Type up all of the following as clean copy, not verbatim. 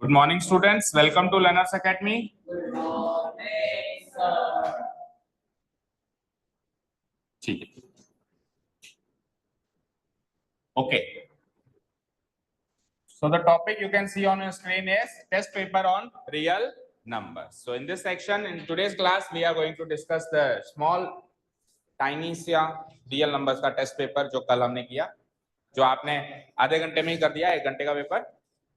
Good morning, students. Welcome to Learners Academy. ठीक है. Okay. So the topic you can see on your screen is test paper on real numbers. So in this section, in today's class, we are going to discuss the small, tiny सा real numbers का test paper जो कल हमने किया, जो आपने आधे घंटे में ही कर दिया, 1 घंटे का पेपर,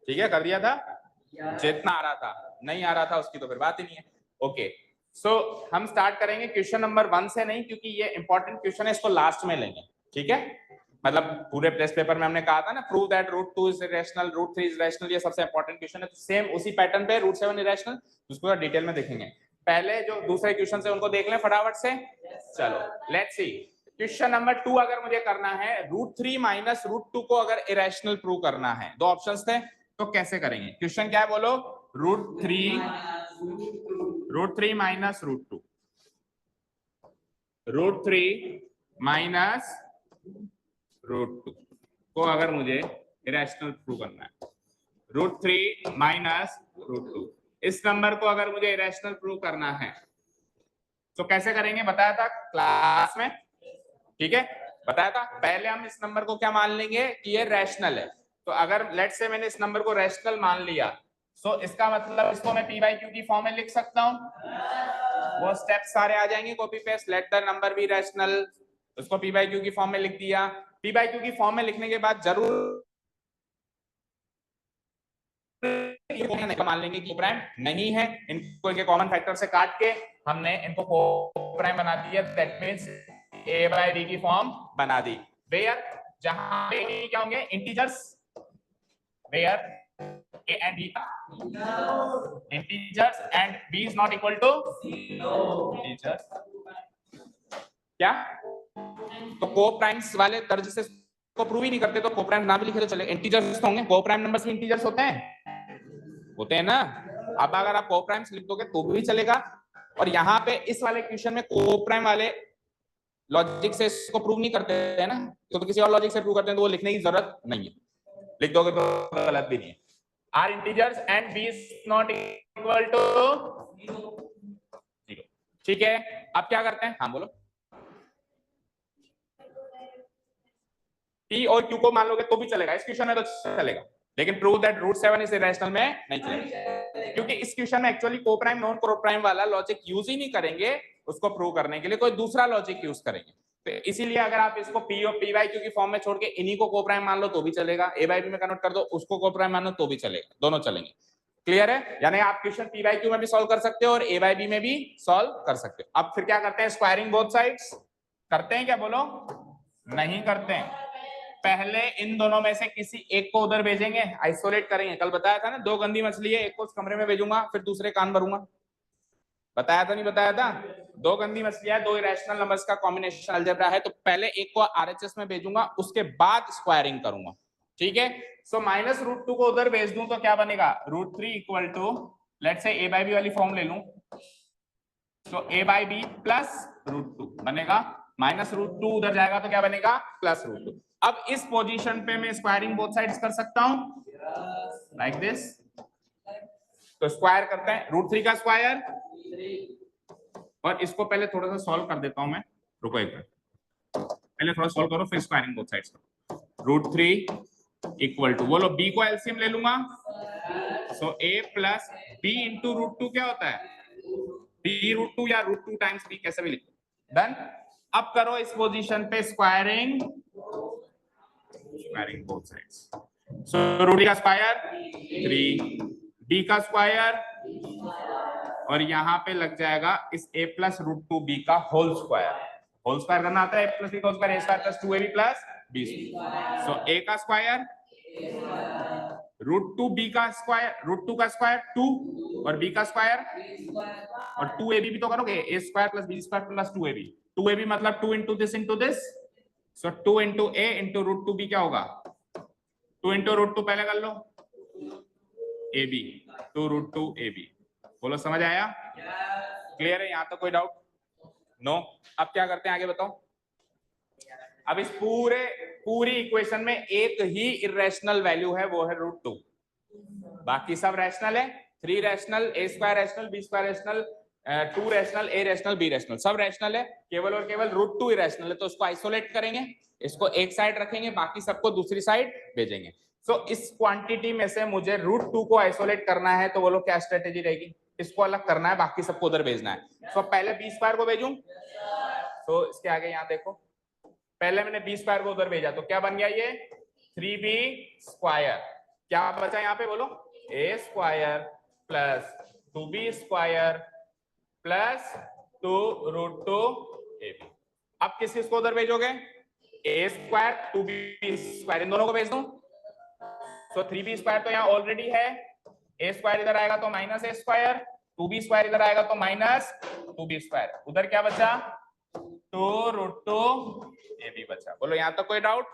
ठीक है, कर दिया था. जितना आ रहा था, नहीं आ रहा था उसकी तो फिर बात ही नहीं है. ओके, सो हम स्टार्ट करेंगे क्वेश्चन नंबर 1 से, नहीं क्योंकि ये इंपॉर्टेंट क्वेश्चन है, इसको लास्ट में लेंगे. ठीक है, मतलब पूरे टेस्ट पेपर में हमने कहा था ना, prove that root 2 is irrational, root 3 is irrational, ये सबसे इंपॉर्टेंट क्वेश्चन है. तो सेम उसी पैटर्न पे रूट 7 इरेशनल, उसको डिटेल में देखेंगे. पहले जो दूसरे क्वेश्चन से उनको देख लें फटाफट से. चलो लेट्स सी. क्वेश्चन नंबर 2 अगर मुझे करना है रूट 3 माइनस रूट 2 को अगर इरेशनल प्रूव करना है, दो ऑप्शंस थे, तो कैसे करेंगे? क्वेश्चन क्या है बोलो? Root 3 minus root 2, root 3 minus root 2 को अगर मुझे इरेशनल प्रूव करना है, रूट 3 माइनस रूट 2, इस नंबर को अगर मुझे इरेशनल प्रूव करना है तो कैसे करेंगे? बताया था क्लास में, ठीक है, बताया था. पहले हम इस नंबर को क्या मान लेंगे कि ये रैशनल है. तो अगर लेट्स से मैंने इस नंबर को रैशनल मान लिया, सो इसका मतलब इसको मैं पी बाई क्यू की फॉर्म में लिख सकता हूं. वो स्टेप्स सारे आ जाएंगे copy paste. Let the number B rational, उसको पी बाई क्यू की फॉर्म में लिख दिया. पी बाई क्यू की फॉर्म में लिखने के बाद जरूर मान लेंगे कि प्राइम नहीं है. इनको के कॉमन फैक्टर से काट के हमने इनको प्राइम बना दिया. That means a by d की फॉर्म बना दी. वेयर जहां पे क्या होंगे? Integers. Where a and b integers and b is not equal to 0 integers. क्या? तो को-प्राइम्स वाले दर्ज से को प्रूव ही नहीं करते तो को-प्राइम ना भी लिखे तो चलेगा. इंटीजर्स तो होंगे, को-प्राइम नंबर्स भी इंटीजर्स होते हैं ना. अब अगर आप को-प्राइम्स लिख दोगे तो भी चलेगा. और यहाँ पे इस वाले क्वेश्चन में को-प्राइम वाले लॉजिक से इसको प्रूव नहीं करते हैं ना, तो किसी और लॉजिक से प्रूव करते हैं तो वो लिखने की जरूरत नहीं है. लिख दोगे तो गलत भी नहीं है. Are integers and B is not equal to 0. ठीक है, अब क्या करते हैं? हाँ बोलो. टी और क्यू को मान लोगे तो भी चलेगा, इस क्वेश्चन में तो चलेगा, लेकिन prove that root 7 is irrational में नहीं चलेगा, क्योंकि इस क्वेश्चन में एक्चुअली को-प्राइम नॉन को-प्राइम वाला लॉजिक यूज ही नहीं करेंगे. उसको प्रूव करने के लिए कोई दूसरा लॉजिक यूज करेंगे. तो इसीलिए अगर आप इसको पी और पी बाई क्यू की फॉर्म में छोड़ के इन्हीं को को-प्राइम मान लो तो भी चलेगा, ए बाई बी में कन्वर्ट कर दो उसको को-प्राइम मान लो तो भी चलेगा, दोनों चलेंगे. क्लियर है? यानी आप क्वेश्चन पी बाई क्यू में भी सॉल्व कर सकते हो और ए बाई बी में भी सॉल्व कर सकते हो. अब फिर क्या करते हैं? स्क्वायरिंग बोथ साइड्स करते हैं क्या? बोलो. नहीं करते हैं. पहले इन दोनों में से किसी एक को उधर भेजेंगे, आइसोलेट करेंगे. कल बताया था ना, 2 गंदी मछली है, एक को उस कमरे में भेजूंगा फिर दूसरे कान भरूंगा. बताया था नहीं बताया था? 2 गंदी मछलियां, 2 इरेशनल नंबर्स का कॉम्बिनेशन अलजेब्रा है, तो पहले एक को आरएचएस में भेजूंगा, उसके बाद स्क्वायरिंग करूंगा. ठीक है, सो माइनस रूट 2 को उधर भेज दूं तो क्या बनेगा? Root 3 equal to let's say A by B वाली फॉर्म ले लूं, तो A by B plus root 2 बनेगा. माइनस रूट 2 उधर जाएगा तो क्या बनेगा? Plus root 2. अब इस पोजीशन पे मैं स्क्वायरिंग बोथ साइड्स कर सकता हूं लाइक दिस. तो स्क्वायर करते हैं, रूट 3 का स्क्वायर, और इसको पहले थोड़ा सा सॉल्व कर देता हूं मैं. रुको एक मिनट, पहले थोड़ा सॉल्व करो फिर स्क्वायरिंग बोथ साइड्स करो. रूट 3 इक्वल टू, बोलो बी को एलसीएम ले लूंगा, सो ए प्लस बी इंटू रूट 2 क्या होता है? बी रूट 2 या रूट 2 टाइम्स बी, कैसे भी लिखो. डन. अब करो इस पोजीशन पे squaring both sides. So root का स्क्वायर 3, बी का स्क्वायर, और यहाँ पे लग जाएगा इस a प्लस रूट 2 बी का होल स्क्वायर. होल स्क्वायर करना आता है, a प्लस बी का whole square, a square plus 2ab plus b square. So a का स्क्वायर रूट 2 b का स्क्वायर, रूट 2 का स्क्वायर 2, और b का स्क्वायर, और 2ab भी तो करोगे, a square plus b square plus 2ab. 2ab मतलब 2 into this, so 2 into a into root 2 b क्या होगा? 2 इंटू रूट 2 पहले कर लो, ab, 2 रूट 2 ab. बोलो समझ आया? क्लियर है? यहाँ तो कोई डाउट? नो. अब क्या करते हैं आगे बताओ. अब इस पूरी इक्वेशन में एक ही इरेशनल वैल्यू है, वो है रूट 2. बाकी सब रैशनल है। 3 rational, a square rational, b square rational, 2 rational, a rational, b rational, सब रैशनल है। केवल और केवल √2 इरेशनल है, तो उसको आइसोलेट करेंगे, इसको एक साइड रखेंगे, बाकी सबको दूसरी साइड भेजेंगे। सो इस क्वांटिटी में से मुझे √2 को आइसोलेट करना है, तो बोलो क्या स्ट्रेटेजी रहेगी? इसको अलग करना है, बाकी सबको उधर भेजना है। सो पहले b स्क्वायर को भेजूं, तो इसके आगे यहाँ देखो, पहले मैंने b स्क्वायर को उधर भेजा तो क्या बन गया ये 3b स्क्वायर। क्या बचा यहाँ पे बोलो? a square plus 2b square plus 2√2 ab। अब किस किस को उधर भेजोगे? a स्क्वायर 2b स्क्वायर, इन दोनों को भेज दूं। सो 3b स्क्वायर तो यहाँ ऑलरेडी है, a स्क्वायर इधर आएगा तो minus a square, 2b square इधर आएगा तो माइनस 2b स्क्वायर, उधर क्या बचा? 2√2 ab बचा। बोलो यहाँ तक कोई डाउट?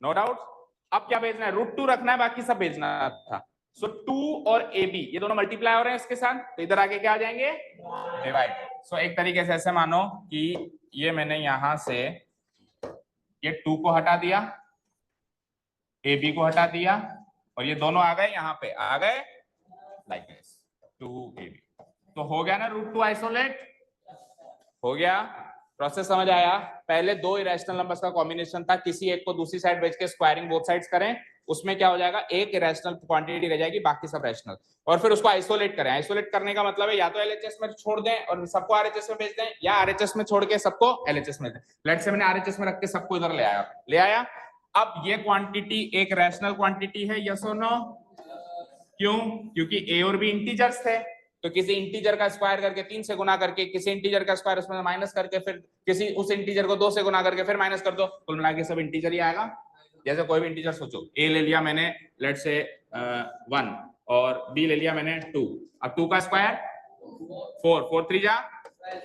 No doubt. अब क्या भेजना है? √2 रखना है, बाकी सब भेजना था। सो 2 और ab ये दोनों मल्टीप्लाई हो रहे हैं इसके साथ, तो इधर आगे क्या आ जाएंगे? डिवाइड। सो एक तरीके से ऐसे मानो कि ये मैंने यहां से ये 2 को हटा दिया, ab को हटा दिया, और ये दोनों आ गए यहाँ पे, आ गए लाइक दिस 2ab। तो हो गया ना √2 आइसोलेट? हो गया। प्रोसेस समझ आया? पहले 2 इरेशनल नंबर्स का कॉम्बिनेशन था, किसी एक को दूसरी साइड भेज के स्क्वायरिंग बोथ साइड्स करें, उसमें क्या हो जाएगा? एक इरेशनल क्वांटिटी रह जाएगी, बाकी सब रैशनल, और फिर उसको आइसोलेट करें। आइसोलेट करने का मतलब है या तो एलएचएस में छोड़ दें और सबको आरएचएस में भेज दें, या आरएचएस में छोड़ के सबको एलएचएस में दें। लेट्स से मैंने आरएचएस में रख के सबको इधर ले आया। अब ये क्वांटिटी एक रैशनल क्वांटिटी है, यस और नो? क्यों? क्योंकि a और b इंटीजर्स थे, तो किसी इंटीजर का स्क्वायर करके 3 से गुना करके, किसी इंटीजर का स्क्वायर उसमें माइनस करके, फिर किसी उस इंटीजर को 2 से गुना करके फिर माइनस कर दो, कुल मिला के सब इंटीजर ही आएगा। जैसे कोई भी इंटीजर सोचो, a ले लिया मैंने लेट्स से 1 और b ले लिया मैंने 2। अब 2 का स्क्वायर 4, 4 3 जा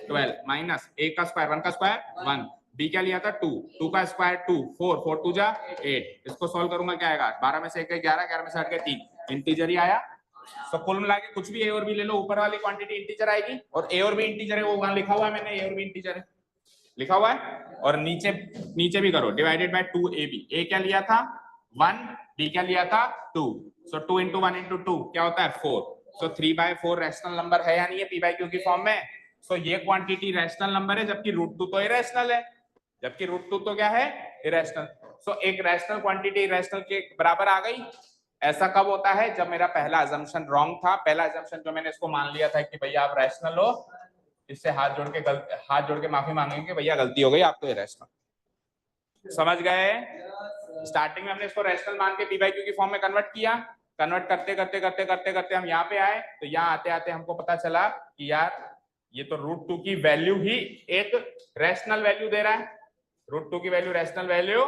12, माइनस a का स्क्वायर 1 का स्क्वायर 1, b क्या लिया था 2, 2 का स्क्वायर 2, 4, 4 2 जा 8। इसको सॉल्व करूंगा क्या आएगा? 12 में से 1 11, 11 में से 8 के 3, इंटीजर ही आया। तो कुल मिला के कुछ भी a और b ले लो, ऊपर वाली क्वांटिटी इंटीजर आएगी, और a और b इंटीजर है, वो वहां लिखा हुआ है मैंने, a और b इंटीजर है लिखा हुआ है। और नीचे भी करो, डिवाइडेड बाय 2ab। a क्या लिया था 1, b क्या लिया था 2, सो 2 into 1 into 2 क्या होता है 4। सो 3/4 रैशनल नंबर है या नहीं है p/q की फॉर्म में? सो ये क्वांटिटी रैशनल नंबर है, जबकि √2 तो इरेशनल है, जबकि √2 तो क्या है? इरेशनल। सो एक रैशनल क्वांटिटी इरेशनल के बराबर आ गई। ऐसा कब होता है? जब मेरा पहला अजम्पशन रॉन्ग था। पहला अजम्पशन जो मैंने इसको मान लिया था कि भैया आप रैशनल हो, इससे हाथ जोड़ के माफी मांगेंगे कि भैया गलती हो गई, आप तो इरेशनल। समझ गए? स्टार्टिंग में हमने इसको रैशनल मान के p/q की फॉर्म में कन्वर्ट किया, कन्वर्ट करते हम यहाँ पे आए, तो यहाँ आते आते हमको पता चला कि यार ये तो √2 की वैल्यू ही एक रैशनल वैल्यू दे रहा है, √2 की वैल्यू रैशनल वैल्यू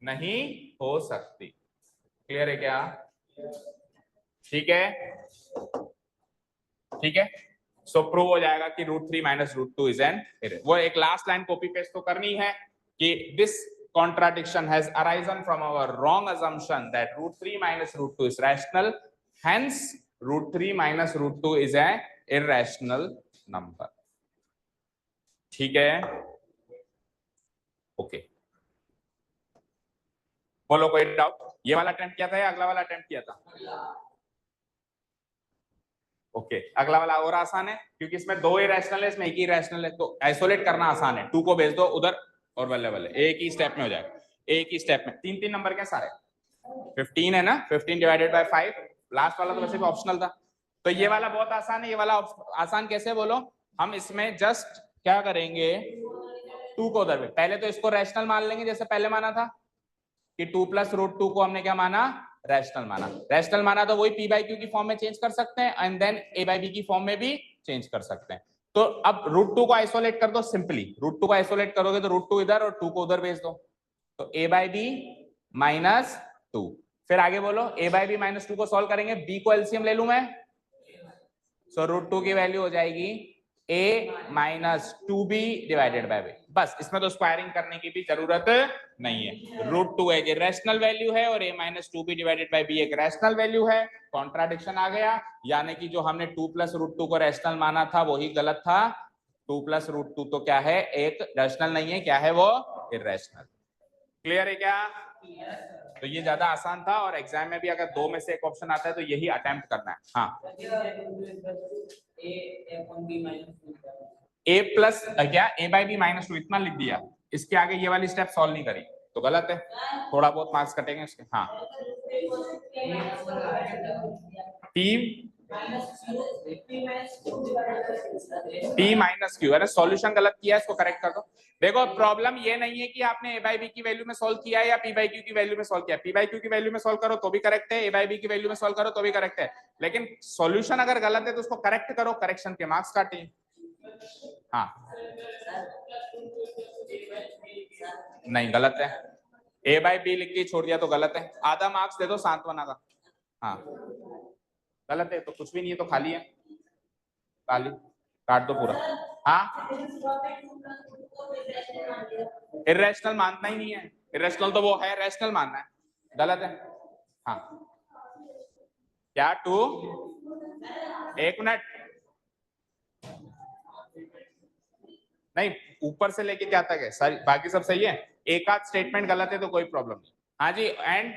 नहीं हो सकती। क्लियर है क्या? ठीक है, ठीक है। सो प्रूव हो जाएगा कि √3 माइनस √2 इज एन एरर। वो एक लास्ट लाइन कॉपी पेस्ट तो करनी है कि this contradiction has arisen from our wrong assumption that √3 minus √2 is rational, hence √3 minus √2 is an irrational number। ठीक है, ओके। बोलो कोई डाउट? ये वाला अटेम्प्ट किया था या अगला वाला अटेम्प्ट किया था? ओके, अगला वाला और आसान है क्योंकि इसमें 2 इरेशनल है, इसमें एक ही इरेशनल है, तो आइसोलेट करना आसान है। 2 को भेज दो उधर और बल्ले बल्ले एक ही स्टेप में हो जाएगा, एक ही स्टेप में। 3 नंबर के सारे 15 है ना, 15 डिवाइडेड बाय 5, लास्ट वाला तो वैसे भी ऑप्शनल था। तो ये वाला बहुत आसान है। ये वाला आसान कैसे बोलो? हम इसमें जस्ट क्या करेंगे, 2 को उधर, पहले तो इसको रैशनल मान लेंगे जैसे पहले माना था कि 2 + √2 को हमने क्या माना? रैशनल माना। रैशनल माना तो वही p/q की फॉर्म में चेंज कर सकते हैं एंड देन a/b की फॉर्म में भी चेंज कर सकते हैं। तो अब √2 को आइसोलेट कर दो सिंपली। √2 को आइसोलेट करोगे तो √2 इधर और 2 को उधर भेज दो, तो a/b - 2। फिर आगे बोलो, a/b - 2 को सॉल्व करेंगे, b को एलसीएम ले लूं मैं, सो √2 की वैल्यू हो जाएगी a - 2b divided by b। बस, इसमें तो स्क्वायरिंग करने की भी जरूरत नहीं है। √2 एक रैशनल वैल्यू है और a - 2b divided by b एक रैशनल वैल्यू है। कॉन्ट्राडिक्शन आ गया, यानी कि जो हमने 2 + √2 को रैशनल माना था वही गलत था। 2 + √2 तो क्या है? एक रैशनल नहीं है, क्या है वो? इरैशनल। क्लियर है क्या? तो ये ज्यादा आसान था, और एग्जाम में भी अगर दो में से एक ऑप्शन आता है तो यही अटेम्प्ट करना है। हाँ, a प्लस क्या a बाई बी माइनस 2 इतना लिख दिया, इसके आगे ये वाली स्टेप सॉल्व नहीं करी तो गलत है, थोड़ा बहुत मार्क्स कटेंगे उसके। हाँ, p माइनस क्यू, अरे सॉल्यूशन गलत किया, इसको करेक्ट कर दो। देखो प्रॉब्लम ये नहीं है कि आपने a बाई बी की वैल्यू में सॉल्व किया है या p बाई क्यू की वैल्यू में सॉल्व किया। p बाई क्यू की वैल्यू में सॉल्व करो तो भी करेक्ट है, a बाई बी की वैल्यू में सॉल्व करो तो भी करेक्ट है, लेकिन सॉल्यूशन अगर गलत है तो उसको करेक्ट करो, करेक्शन के मार्क्स काटिए। हाँ, नहीं गलत है, a बाई बी लिख के छोड़ दिया तो गलत है, आधा मार्क्स दे दो सांत्वना का। हाँ, गलत है तो कुछ भी नहीं है, तो खाली है, खाली काट दो पूरा। हाँ, इरेशनल मानना ही नहीं है, इरेशनल तो वो है, रैशनल मानना है, गलत है। हाँ, क्या टू, एक मिनट, नहीं ऊपर से लेके क्या तक है सारी, बाकी सब सही है, एक आध स्टेटमेंट गलत है तो कोई प्रॉब्लम नहीं। हाँ जी, एंड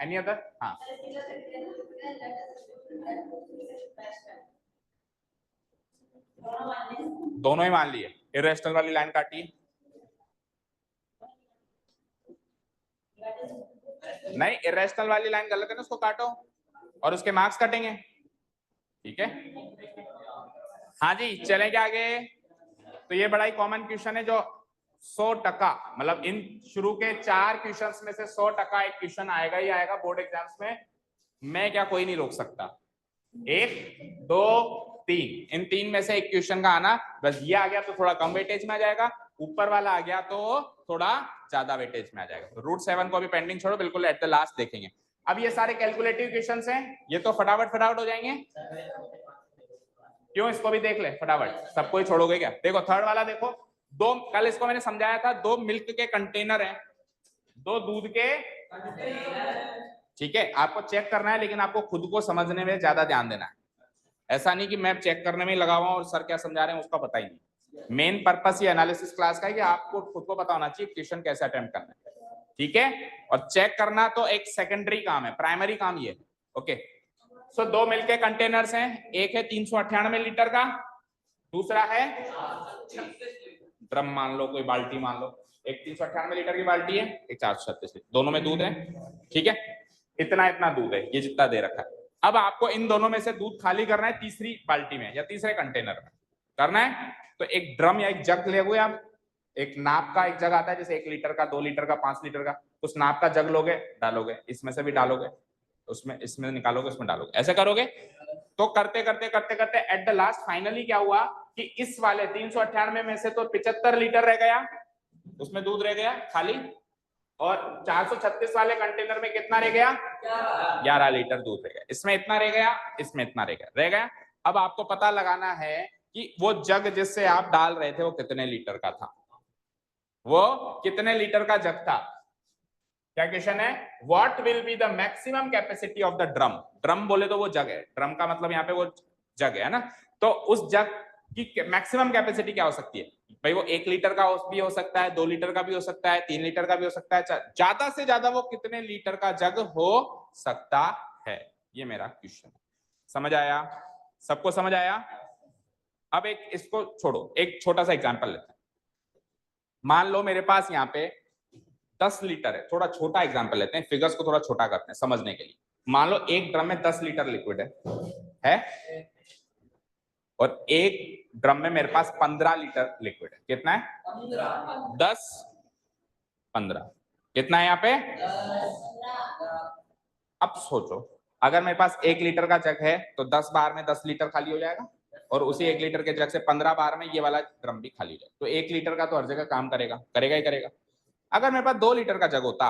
एनी अदर। हाँ, दोनों ही मान लिए, इरेशनल वाली लाइन काटिए, नहीं इरेशनल वाली लाइन गलत है ना, उसको काटो और उसके मार्क्स कटेंगे, ठीक है। हाँ जी, चलेंगे आगे। तो ये बड़ा ही कॉमन क्वेश्चन है जो 100%, मतलब इन शुरू के 4 क्वेश्चंस में से 100% एक क्वेश्चन आएगा ही आएगा बोर्ड एग्जाम्स में, मैं क्या कोई नहीं रोक सकता। 1 2 3, इन 3 में से एक क्वेश्चन का आना, बस ये आ गया तो थोड़ा कम वेटेज में आ जाएगा, ऊपर वाला आ गया तो थोड़ा ज्यादा वेटेज में आ जाएगा। तो रूट 7 को अभी पेंडिंग छोड़ो, बिल्कुल एट द लास्ट देखेंगे। अब ये सारे कैलकुलेटिव क्वेश्चंस हैं, ये तो फटाफट हो जाएंगे, क्यों, इसको भी देख ले फटाफट, सबको ही छोड़ोगे क्या। देखो थर्ड वाला देखो, दो, कल इसको मैंने समझाया था, 2 मिल्क के कंटेनर हैं, 2 दूध के, ठीक है, आपको चेक करना है लेकिन आपको खुद को समझने में ज्यादा ध्यान देना है, ऐसा नहीं कि मैं चेक करने में ही लगा हुआ और सर क्या समझा रहे हैं उसका पता ही नहीं। मेन पर्पस ये एनालिसिस क्लास का है कि आपको खुद को पता होना चाहिए क्वेश्चन कैसे अटेम्प्ट करना है, ठीक है, और चेक करना तो एक सेकेंडरी काम है, प्राइमरी काम ये, ओके। सो 2 मिल्क के कंटेनर्स हैं, एक है 398 लीटर का, दूसरा है ड्रम मान लो, कोई बाल्टी मान लो, एक 398 लीटर की बाल्टी है, एक 436 लीटर, दोनों में दूध है, ठीक है, इतना इतना दूध है, ये जितना दे रखा है। अब आपको इन दोनों में से दूध खाली करना है तीसरी बाल्टी में या तीसरे कंटेनर में करना है, तो एक ड्रम या एक जग ले हुए आप, एक नाप का एक जग आता है, जैसे 1 लीटर का, 2 लीटर का, 5 लीटर का, उस नाप का जग लोगे, डालोगे, इसमें से भी डालोगे, उसमें इसमें निकालोगे, उसमें डालोगे, ऐसे करोगे। तो करते करते करते करते एट द लास्ट फाइनली क्या हुआ कि इस वाले 398 में से तो 75 लीटर रह गया, उसमें दूध रह गया खाली, और 436 वाले कंटेनर में कितना रह गया, 11 लीटर दूध रह गया, इसमें इतना रह गया, इसमें इतना रह गया। अब आपको पता लगाना है कि वो जग जिससे आप डाल रहे थे वो कितने लीटर का था, वो कितने लीटर का जग था। क्या क्वेश्चन है, what will be the maximum capacity of the drum, drum बोले तो वो जग है, ड्रम का मतलब यहाँ पे वो जग है ना, तो उस जग की मैक्सिमम कैपेसिटी क्या हो सकती है भाई, वो 1 लीटर का भी हो सकता है, 2 लीटर का भी हो सकता है, 3 लीटर का भी हो सकता है, ज्यादा से ज्यादा वो कितने लीटर का जग हो सकता है, ये मेरा क्वेश्चन है। समझ आया, सबको समझ आया। अब एक इसको छोड़ो, एक छोटा सा एग्जांपल लेते हैं, मान लो मेरे पास यहाँ पे 10 लीटर है, थोड़ा छोटा एग्जांपल लेते हैं, फिगर्स को थोड़ा छोटा करते हैं समझने के लिए। मान लो एक ड्रम में 10 लीटर लिक्विड है और एक ड्रम में मेरे पास 15 लीटर लिक्विड है, कितना है 10 15, कितना है यहाँ पे। अब सोचो अगर मेरे पास 1 लीटर का जग है तो 10 बार में 10 लीटर खाली हो जाएगा, और उसी 1 लीटर के जग से 15 बार में ये वाला ड्रम भी खाली हो जाएगा, तो 1 लीटर का तो हर जगह काम करेगा, करेगा ही करेगा। अगर मेरे पास 2 लीटर का जग होता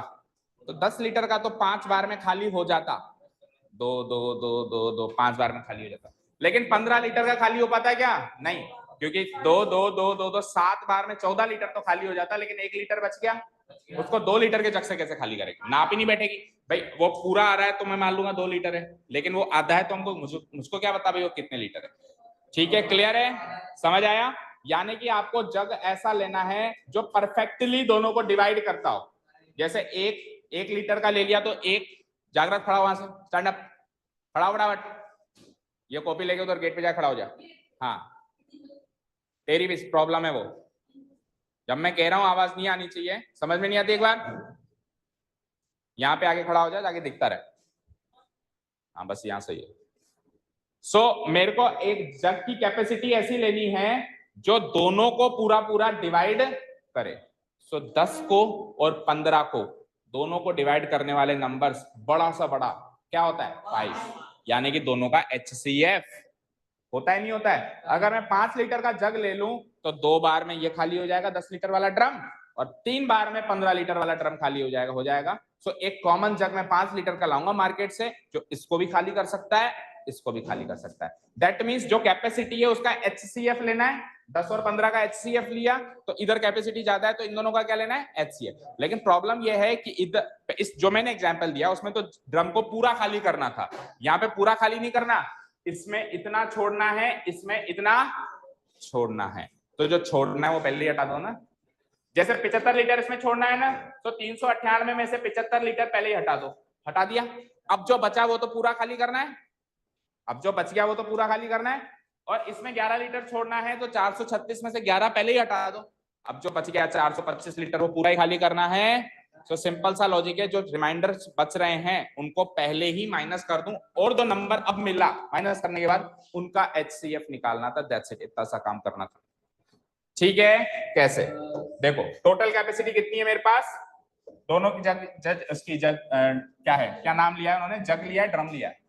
तो 10 लीटर का तो 5 बार में खाली हो जाता, 2 2 2 2 2 5 बार में खाली हो जाता, लेकिन 15 लीटर का खाली हो पाता है क्या, नहीं, क्योंकि 2 2 2 2 2 7 बार में 14 लीटर तो खाली हो जाता, लेकिन 1 लीटर बच गया, उसको 2 लीटर के जग से कैसे खाली करेंगे, नाप ही नहीं बैठेगी भाई, वो पूरा आ रहा है तो मैं मान लूंगा 2 लीटर है, लेकिन वो आधा है तो हमको मुझको क्या पता भाई वो कितने लीटर है, ठीक है, क्लियर है, समझ आया। यानी कि आपको जग ऐसा लेना है जो परफेक्टली दोनों को डिवाइड करता हो, जैसे एक 1 लीटर का ले लिया तो एक, जागृत खड़ा वहां से, स्टैंड अप, खड़ा फटाफट, ये कॉपी लेके उधर गेट पे जा खड़ा हो जा। हाँ तेरी भी प्रॉब्लम है वो, जब मैं कह रहा हूं आवाज नहीं आनी चाहिए, समझ में नहीं आती, एक बार यहाँ पे आके खड़ा हो जा, जाके दिखता रहे। हाँ बस यहाँ सही है। सो मेरे को एक जग की कैपेसिटी ऐसी लेनी है जो दोनों को पूरा पूरा डिवाइड करे। सो 10 को और 15 को दोनों को डिवाइड करने वाले नंबर्स बड़ा सा बड़ा क्या होता है 5, यानी कि दोनों का HCF होता है, नहीं होता है। अगर मैं 5 लीटर का जग ले लूं तो 2 बार में ये खाली हो जाएगा 10 लीटर वाला ड्रम, और 3 बार में 15 लीटर वाला ड्रम खाली हो जाएगा। सो एक कॉमन जग मैं 5 लीटर का लाऊंगा मार्केट से, जो इसको भी खाली कर सकता है, इसको भी खाली कर सकता है। दैट मींस जो कैपेसिटी है उसका HCF लेना है, 10 और 15 का HCF लिया तो इधर कैपेसिटी ज्यादा है तो इन दोनों का क्या लेना है HCF। लेकिन प्रॉब्लम यह है कि इधर इस जो मैंने एग्जांपल दिया उसमें तो ड्रम को पूरा खाली करना था, यहाँ पे पूरा खाली नहीं करना, इसमें इतना छोड़ना है, इसमें इतना छोड़ना है। तो जो छोड़ना है वो पहले ही हटा दो ना। जैसे 75 लीटर इसमें छोड़ना है ना, तो 398 में से 75 लीटर पहले ही हटा दो, हटा दिया। अब जो बचा वो तो पूरा खाली करना है, अब जो बच गया वो तो पूरा खाली करना है। और इसमें 11 लीटर छोड़ना है तो 436 में से 11 पहले ही हटा दो। अब जो बच गया 425 लीटर वो पूरा ही खाली करना है। तो सिंपल सा लॉजिक है, जो रिमाइंडर बच रहे हैं उनको पहले ही माइनस कर दूं, और जो नंबर अब मिला माइनस करने के बाद उनका HCF निकालना था। दैट्स इट, इतना सा काम करना था। ठीक है, कैसे देखो, टोटल कैपेसिटी कितनी है मेरे पास, दोनों की जग उसकी जग क्या है, क्या नाम लिया है उन्होंने, जग लिया है, ड्रम लिया है,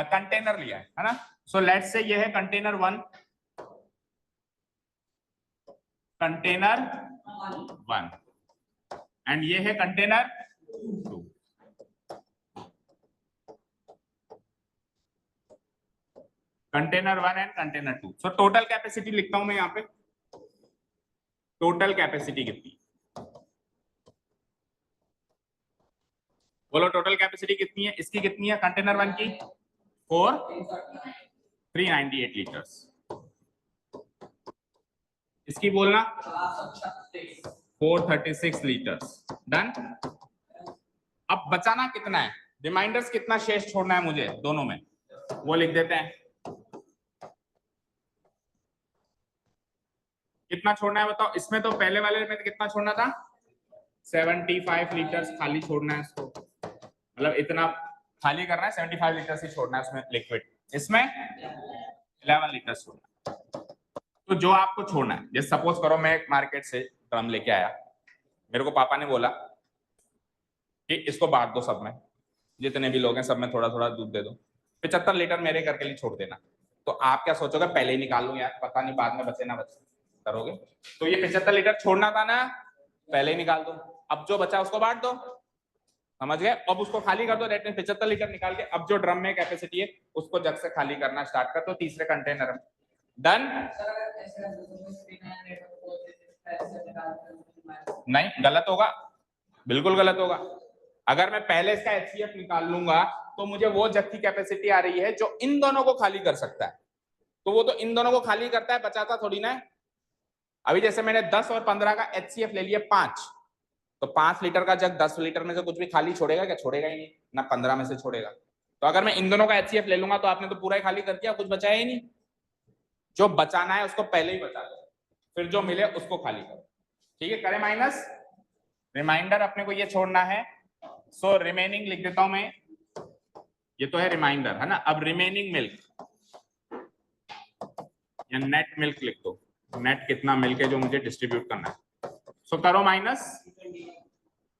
कंटेनर लिया है ना। सो लेट्स से ये है कंटेनर 1, कंटेनर 1, एंड ये है container 2। Container 1 and container 2। So total capacity लिखता हूं मैं यहाँ पे, टोटल कैपेसिटी कितनी, बोलो टोटल कैपेसिटी कितनी है, इसकी कितनी है कंटेनर 1 की 398 लीटर्स, इसकी बोलना 436 लीटर्स। डन। अब बचाना कितना है, रिमाइंडर्स कितना शेष छोड़ना है मुझे दोनों में, वो लिख देते हैं। कितना छोड़ना है बताओ, इसमें तो पहले वाले में कितना छोड़ना था 75 लीटर्स खाली छोड़ना है इसको, मतलब इतना खाली करना है, 75 लीटर्स ही छोड़ना है उसमें लिक्विड, इसमें 11 लीटर्स छोड़ना है। तो जो आपको छोड़ना है, जैसे सपोज करो मैं मार्केट से ड्रम लेके आया, मेरे को पापा ने बोला कि इसको बांट दो सब में, जितने भी लोग हैं सब में थोड़ा थोड़ा दूध दे दो, 75 लीटर मेरे घर के लिए छोड़ देना। तो आप क्या सोचोगे, पहले ही निकाल लूं यार, पता नहीं बाद में बचे ना बचे, करोगे। तो ये 75 लीटर छोड़ना था ना, पहले ही निकाल दो, अब जो बचा उसको बांट दो, समझ गए। अब उसको खाली कर दो, 75 लीटर निकाल के अब जो ड्रम में कैपेसिटी है उसको जग से खाली करना स्टार्ट कर दो तीसरे कंटेनर में। डन। नहीं, गलत होगा, बिल्कुल गलत होगा। अगर मैं पहले इसका HCF निकाल लूंगा तो मुझे वो जग की कैपेसिटी आ रही है जो इन दोनों को खाली कर सकता है, तो वो तो इन दोनों को खाली करता है, बचाता थोड़ी ना है। अभी जैसे मैंने 10 और 15 का HCF ले लिया 5, तो 5 लीटर का जग 10 लीटर में से कुछ भी खाली छोड़ेगा क्या, छोड़ेगा ही नहीं ना, 15 में से छोड़ेगा। तो अगर मैं इन दोनों का HCF ले लूंगा तो आपने तो पूरा ही खाली कर दिया, कुछ बचाया ही नहीं। जो बचाना है उसको पहले ही बचा दो, फिर जो मिले उसको खाली करो। ठीक है, करें माइनस, रिमाइंडर अपने को ये छोड़ना है। सो रिमेनिंग लिख देता हूं मैं, ये तो है रिमाइंडर है ना। अब रिमेनिंग मिल्क या नेट मिल्क लिख दो, नेट कितना मिल्क है जो मुझे डिस्ट्रीब्यूट करना है। सो करो माइनस,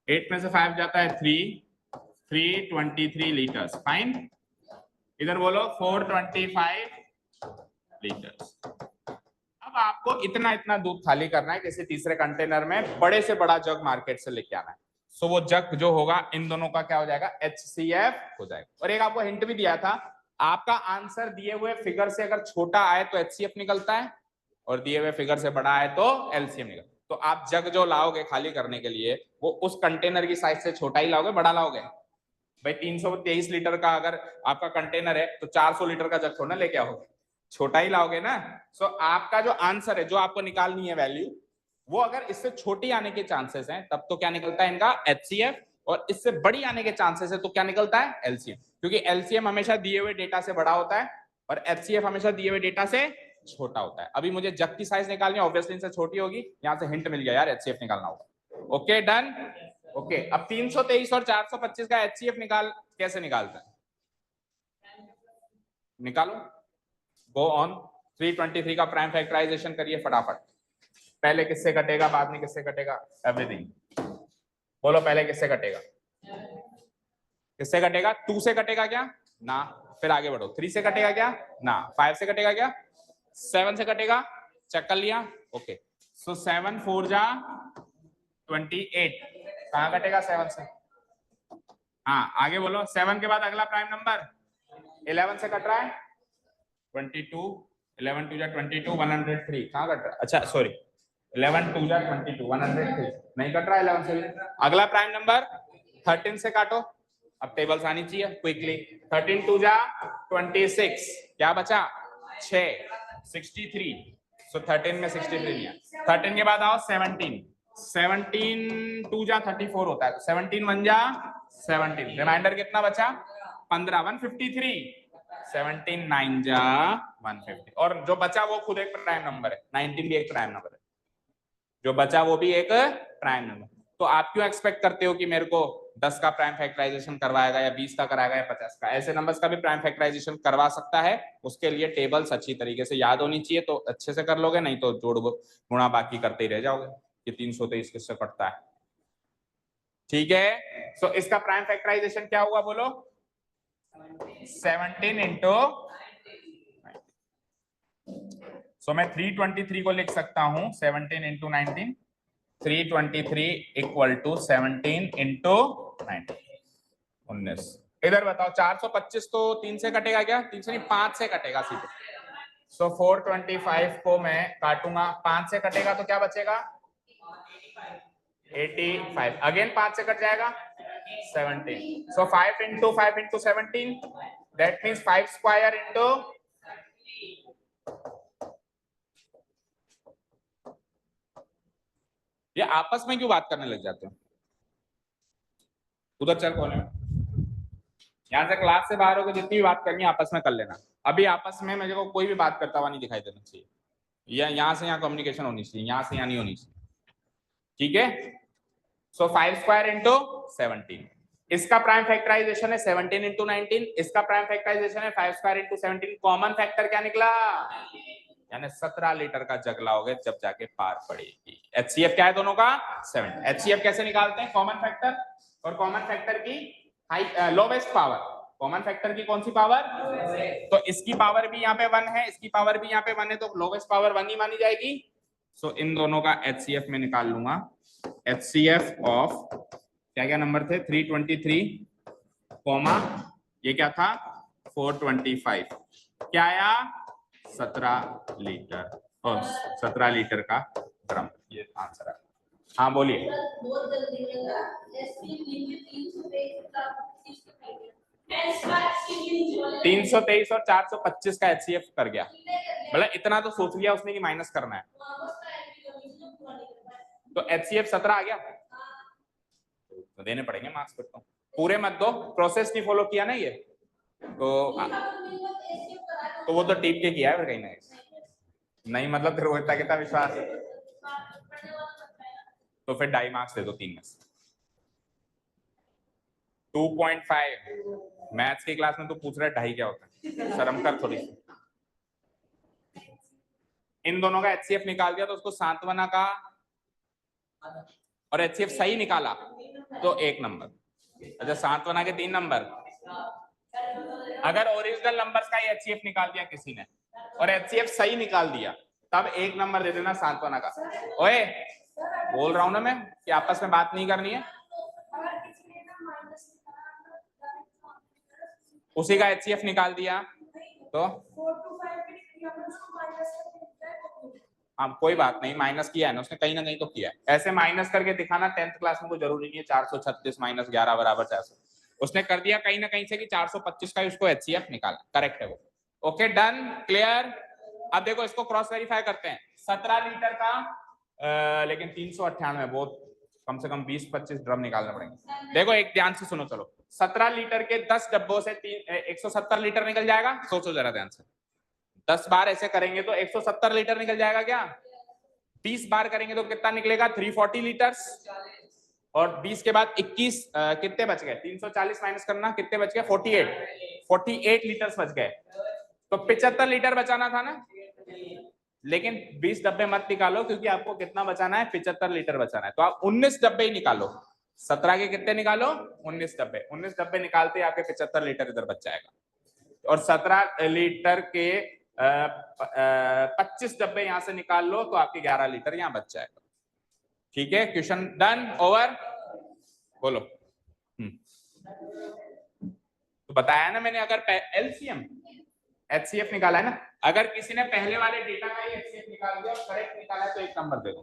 8 में से 5 जाता है 323 लीटर्स, फाइन। इधर बोलो 425 लीटर्स। अब आपको इतना इतना दूध खाली करना है, जैसे तीसरे कंटेनर में बड़े से बड़ा जग मार्केट से लेके आना है। सो वो जग जो होगा इन दोनों का क्या हो जाएगा, HCF हो जाएगा। और एक आपको हिंट भी दिया था, आपका आंसर दिए हुए फिगर से अगर छोटा आए तो HCF निकलता है, और दिए हुए फिगर से बड़ा आए तो LCM निकलता है। तो आप जग जो लाओगे खाली करने के लिए वो उस कंटेनर की साइज से छोटा ही लाओगे, बड़ा लाओगे भाई। 323 लीटर का अगर आपका कंटेनर है तो 400 लीटर का जग थोड़ा लेके आओगे, छोटा ही लाओगे ना। सो आपका जो आंसर है, जो आपको निकालनी है वैल्यू, वो अगर इससे छोटी आने के चांसेस हैं तब तो क्या निकलता है इनका HCF, और इससे बड़ी आने के चांसेस है, तो क्या निकलता है? एलसीएम, क्योंकि एलसीएम हमेशा दिए हुए डेटा से बड़ा होता है और एचसीएफ हमेशा दिए हुए डेटा से छोटा होता है। अभी मुझे जग की साइज निकालनी है, ऑब्वियसली इनसे छोटी होगी, यहाँ से हिंट मिल गया यार, एचसीएफ निकालना होगा। Okay done. ओके अब 323 और 425 का एचसीएफ कैसे निकालता है? निकालो, गो ऑन। 323 का प्राइम फैक्टराइजेशन करिए फटाफट। पहले किससे कटेगा, बाद में किससे कटेगा? एवरीथिंग। बोलो पहले किससे कटेगा? किससे कटेगा? 2 से कटेगा क्या? ना। फिर आगे बढ़ो। 3 से कटेगा क्या? ना। 5 से कटेगा क्या? 7 से कटेगा? चेक कर लिया। ओके सो 7 4 जा 28। कहां कटेगा 7 से? हाँ आगे बोलो। 7 के बाद अगला प्राइम नंबर 11 से कट रहा है। 22 11 2 जा 22 103 कहां कट रहा है? अच्छा सॉरी 11 2 जा 22 103 नहीं कट रहा है 11 से भी। अगला प्राइम नंबर 13 से काटो। अब टेबल्स आनी चाहिए क्विकली। 13 2 जा 26 क्या बचा? 6 63। सो 13 में 63 नहीं है। 13 के बाद आओ 17 17 2 जा 34 होता है। 17 1 जा 17 रिमाइंडर कितना बचा? 15 153 17 9 जा 150 और जो बचा वो खुद एक प्राइम नंबर है। 19 भी एक प्राइम नंबर है, जो बचा वो भी एक प्राइम नंबर। तो आप क्यों एक्सपेक्ट करते हो कि मेरे को 10 का प्राइम फैक्टराइजेशन करवाएगा या 20 का कराएगा या 50 का? ऐसे नंबर्स का भी प्राइम फैक्टराइजेशन करवा सकता है। उसके लिए टेबल्स अच्छी तरीके से याद होनी चाहिए, तो अच्छे से कर लोगे, नहीं तो जोड़ गुणा बाकी करते ही रह जाओगे कि 323 किससे कटता है। ठीक है सो इसका प्राइम फैक्टराइजेशन क्या हुआ बोलो? 17 इंटू सो मैं 323 को लिख सकता हूं 17 इंटू 19 323 इक्वल टू 17 इंटू 19। इधर बताओ 425 तो 3 से कटेगा क्या? 3 से नहीं 5 से कटेगा सीधे। सो 425 को मैं काटूंगा, 5 से कटेगा तो क्या बचेगा? 85। अगेन 5 से कट जाएगा 17। सो 5 into 17 that means 5 square into ये आपस में क्यों बात करने लग जाते हो? उधर चल कोने में, यहाँ से क्लास से बाहर होकर जितनी भी बात करनी है आपस में कर लेना। अभी आपस में मेरे को कोई भी बात करता हुआ नहीं दिखाई देना चाहिए, या यहाँ से यहाँ कम्युनिकेशन होनी चाहिए, यहाँ से यहाँ नहीं होनी चाहिए। ठीक है सो 5 स्क्वायर इंटू 17। इसका प्राइम फैक्टराइजेशन है 17 इंटू 19, इसका प्राइम फैक्टराइजेशन है 5 स्क्वायर इंटू 17। कॉमन फैक्टर क्या निकला? यानी 17 लीटर का जग लाओगे जब जाके पार पड़ेगी। एचसीएफ क्या है दोनों का? 7। एचसीएफ कैसे निकालते हैं? कॉमन फैक्टर, और कॉमन फैक्टर की लोवेस्ट पावर। कॉमन फैक्टर की कौन सी पावर? तो इसकी पावर भी यहाँ पे 1 है, इसकी पावर भी यहाँ पे 1 है, तो लोवेस्ट पावर 1 ही मानी जाएगी। सो इन दोनों का एचसीएफ में निकाल लूंगा। एचसीएफ ऑफ क्या क्या नंबर थे? 323 कॉमा ये क्या था? 425 क्या आया? 17 लीटर और 17 लीटर का ड्रम। ये आंसर है। हाँ बोलिए। 323 और 425 का एचसीएफ कर गया, मतलब इतना तो सोच लिया उसने कि माइनस करना है, तो एचसीएफ 17 आ गया। तो देने पड़ेंगे मार्क्स फिर, तो पूरे मत दो, प्रोसेस नहीं फॉलो किया ना ये तो वो तो टीप के किया है फिर कहीं नहीं, मतलब फिर रोहित कितना विश्वास है, तो फिर 2.5 मार्क्स दे दो 3 में से। 2.5 मैथ्स की क्लास में तो पूछ रहा है 2.5 क्या होता है, शर्म कर थोड़ी सी। इन दोनों का एचसीएफ निकाल दिया तो उसको सांत्वना का, और एचसीएफ सही निकाला तो 1 नंबर। अच्छा सांत्वना के 3 नंबर, अगर ओरिजिनल नंबर्स का एचसीएफ निकाल दिया किसी ने और एचसीएफ सही निकाल दिया तब 1 नंबर दे देना सांत्वना का। ओए बोल रहा हूं ना मैं कि आपस में बात नहीं करनी है। उसी का एचसीएफ निकाल दिया तो हाँ कोई बात नहीं, माइनस किया है ना उसने, कहीं ना कहीं तो किया है। ऐसे माइनस करके दिखाना 10th क्लास में कोई जरूरी नहीं है 436 माइनस 11 बराबर 400, उसने कर दिया कहीं ना कहीं से कि 425 का उसको एचसीएफ निकाला, करेक्ट है वो। Okay done clear. अब देखो इसको क्रॉस वेरीफाई करते हैं। 17 लीटर का लेकिन 398 बहुत कम से कम 20-25 ड्रम निकालने पड़ेंगे। देखो एक ध्यान से सुनो, चलो 17 लीटर के 10 डब्बों से 170 लीटर निकल जाएगा। सोचो जरा ध्यान से, 10 बार ऐसे करेंगे तो 170 लीटर निकल जाएगा क्या? 20 बार करेंगे तो कितना निकलेगा? 340 लीटर्स। और 20 के बाद 21 कितने बच गए? 340 माइनस करना, कितने बच गए? 48 लीटर्स बच गए। तो 75 लीटर बचाना था ना, लेकिन 20 डब्बे मत निकालो क्योंकि आपको कितना बचाना है? 75 लीटर बचाना है। तो आप 19 डब्बे ही निकालो। 17 के कितने निकालो? 19 डब्बे। 19 डब्बे निकालते ही आपके 75 लीटर इधर बच जाएगा। और 17 लीटर के 25 डब्बे यहां से निकाल लो तो आपके 11 लीटर यहां बच जाएगा। ठीक है, क्वेश्चन डन, ओवर। बोलो। तो बताया ना मैंने, अगर एलसीएम एचसीएफ निकाला है ना, अगर किसी ने पहले वाले डेटा का ही एचसीएफ निकाल दिया और करेक्ट निकाला है तो एक नंबर दे दो।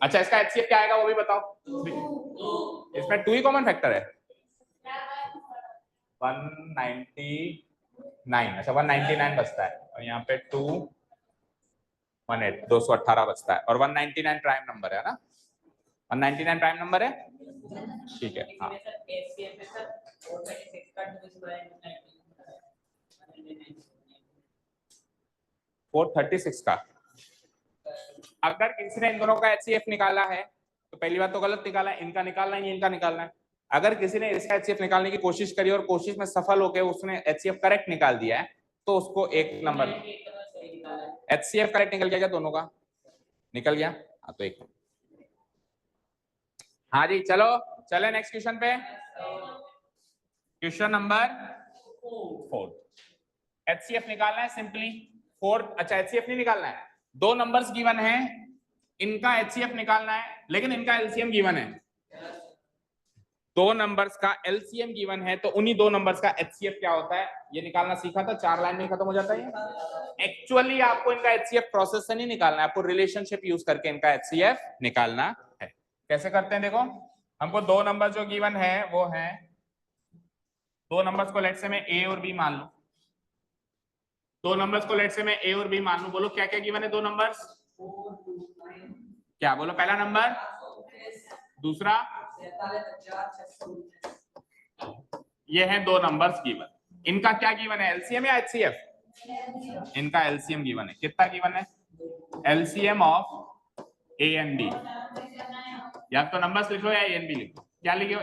अच्छा, इसका एचसीएफ क्या आएगा वो भी बताओ। इसमें 2 ही कॉमन फैक्टर है। 199, अच्छा 199 बचता है और यहाँ पे 218 218 बचता है और 199 प्राइम नंबर है ना। 199 प्राइम नंबर है, ठीक है। हाँ 436 का। अगर किसी ने इन दोनों का एचसीएफ निकाला है तो पहली बात तो गलत निकाला है, इनका निकालना है, इनका निकालना है। अगर किसी ने इसका एचसीएफ निकालने की कोशिश करी और कोशिश में सफल होकर उसने एचसीएफ करेक्ट निकाल दिया है तो उसको एक नंबर। एचसीएफ करेक्ट निकल गया, दोनों का निकल गया। हाँ तो एक। हाँ जी चलो, चले नेक्स्ट क्वेश्चन पे। Question number 4। एचसीएफ निकालना है सिंपली 4। अच्छा एचसीएफ नहीं निकालना है, 2 नंबर्स गिवन है, इनका एचसीएफ निकालना है, लेकिन इनका एलसीएम गिवन है। 2 नंबर्स का एलसीएम गिवन है तो उन्हीं 2 नंबर्स का एचसीएफ क्या होता है ये निकालना सीखा था। 4 लाइन में खत्म हो जाता है। एक्चुअली आपको इनका एचसीएफ प्रोसेस से नहीं निकालना है, आपको रिलेशनशिप यूज करके इनका एचसीएफ निकालना है। कैसे करते हैं देखो, हमको 2 नंबर जो गिवन है वो है, 2 नंबर्स को लेट से मैं ए और बी मान लूं। 2 नंबर्स को लेट से मैं ए और बी मान लूं। बोलो क्या क्या गिवन है 2 नंबर्स? क्या बोलो? पहला नंबर, दूसरा, ये है 2 नंबर्स गिवन। इनका क्या गिवन है? एलसीएम या एचसीएफ? इनका एलसीएम गिवन है। कितना गिवन है? LCM of A and B. या तो नंबर्स लिखो या ए एंड बी लिखो। क्या लिखे?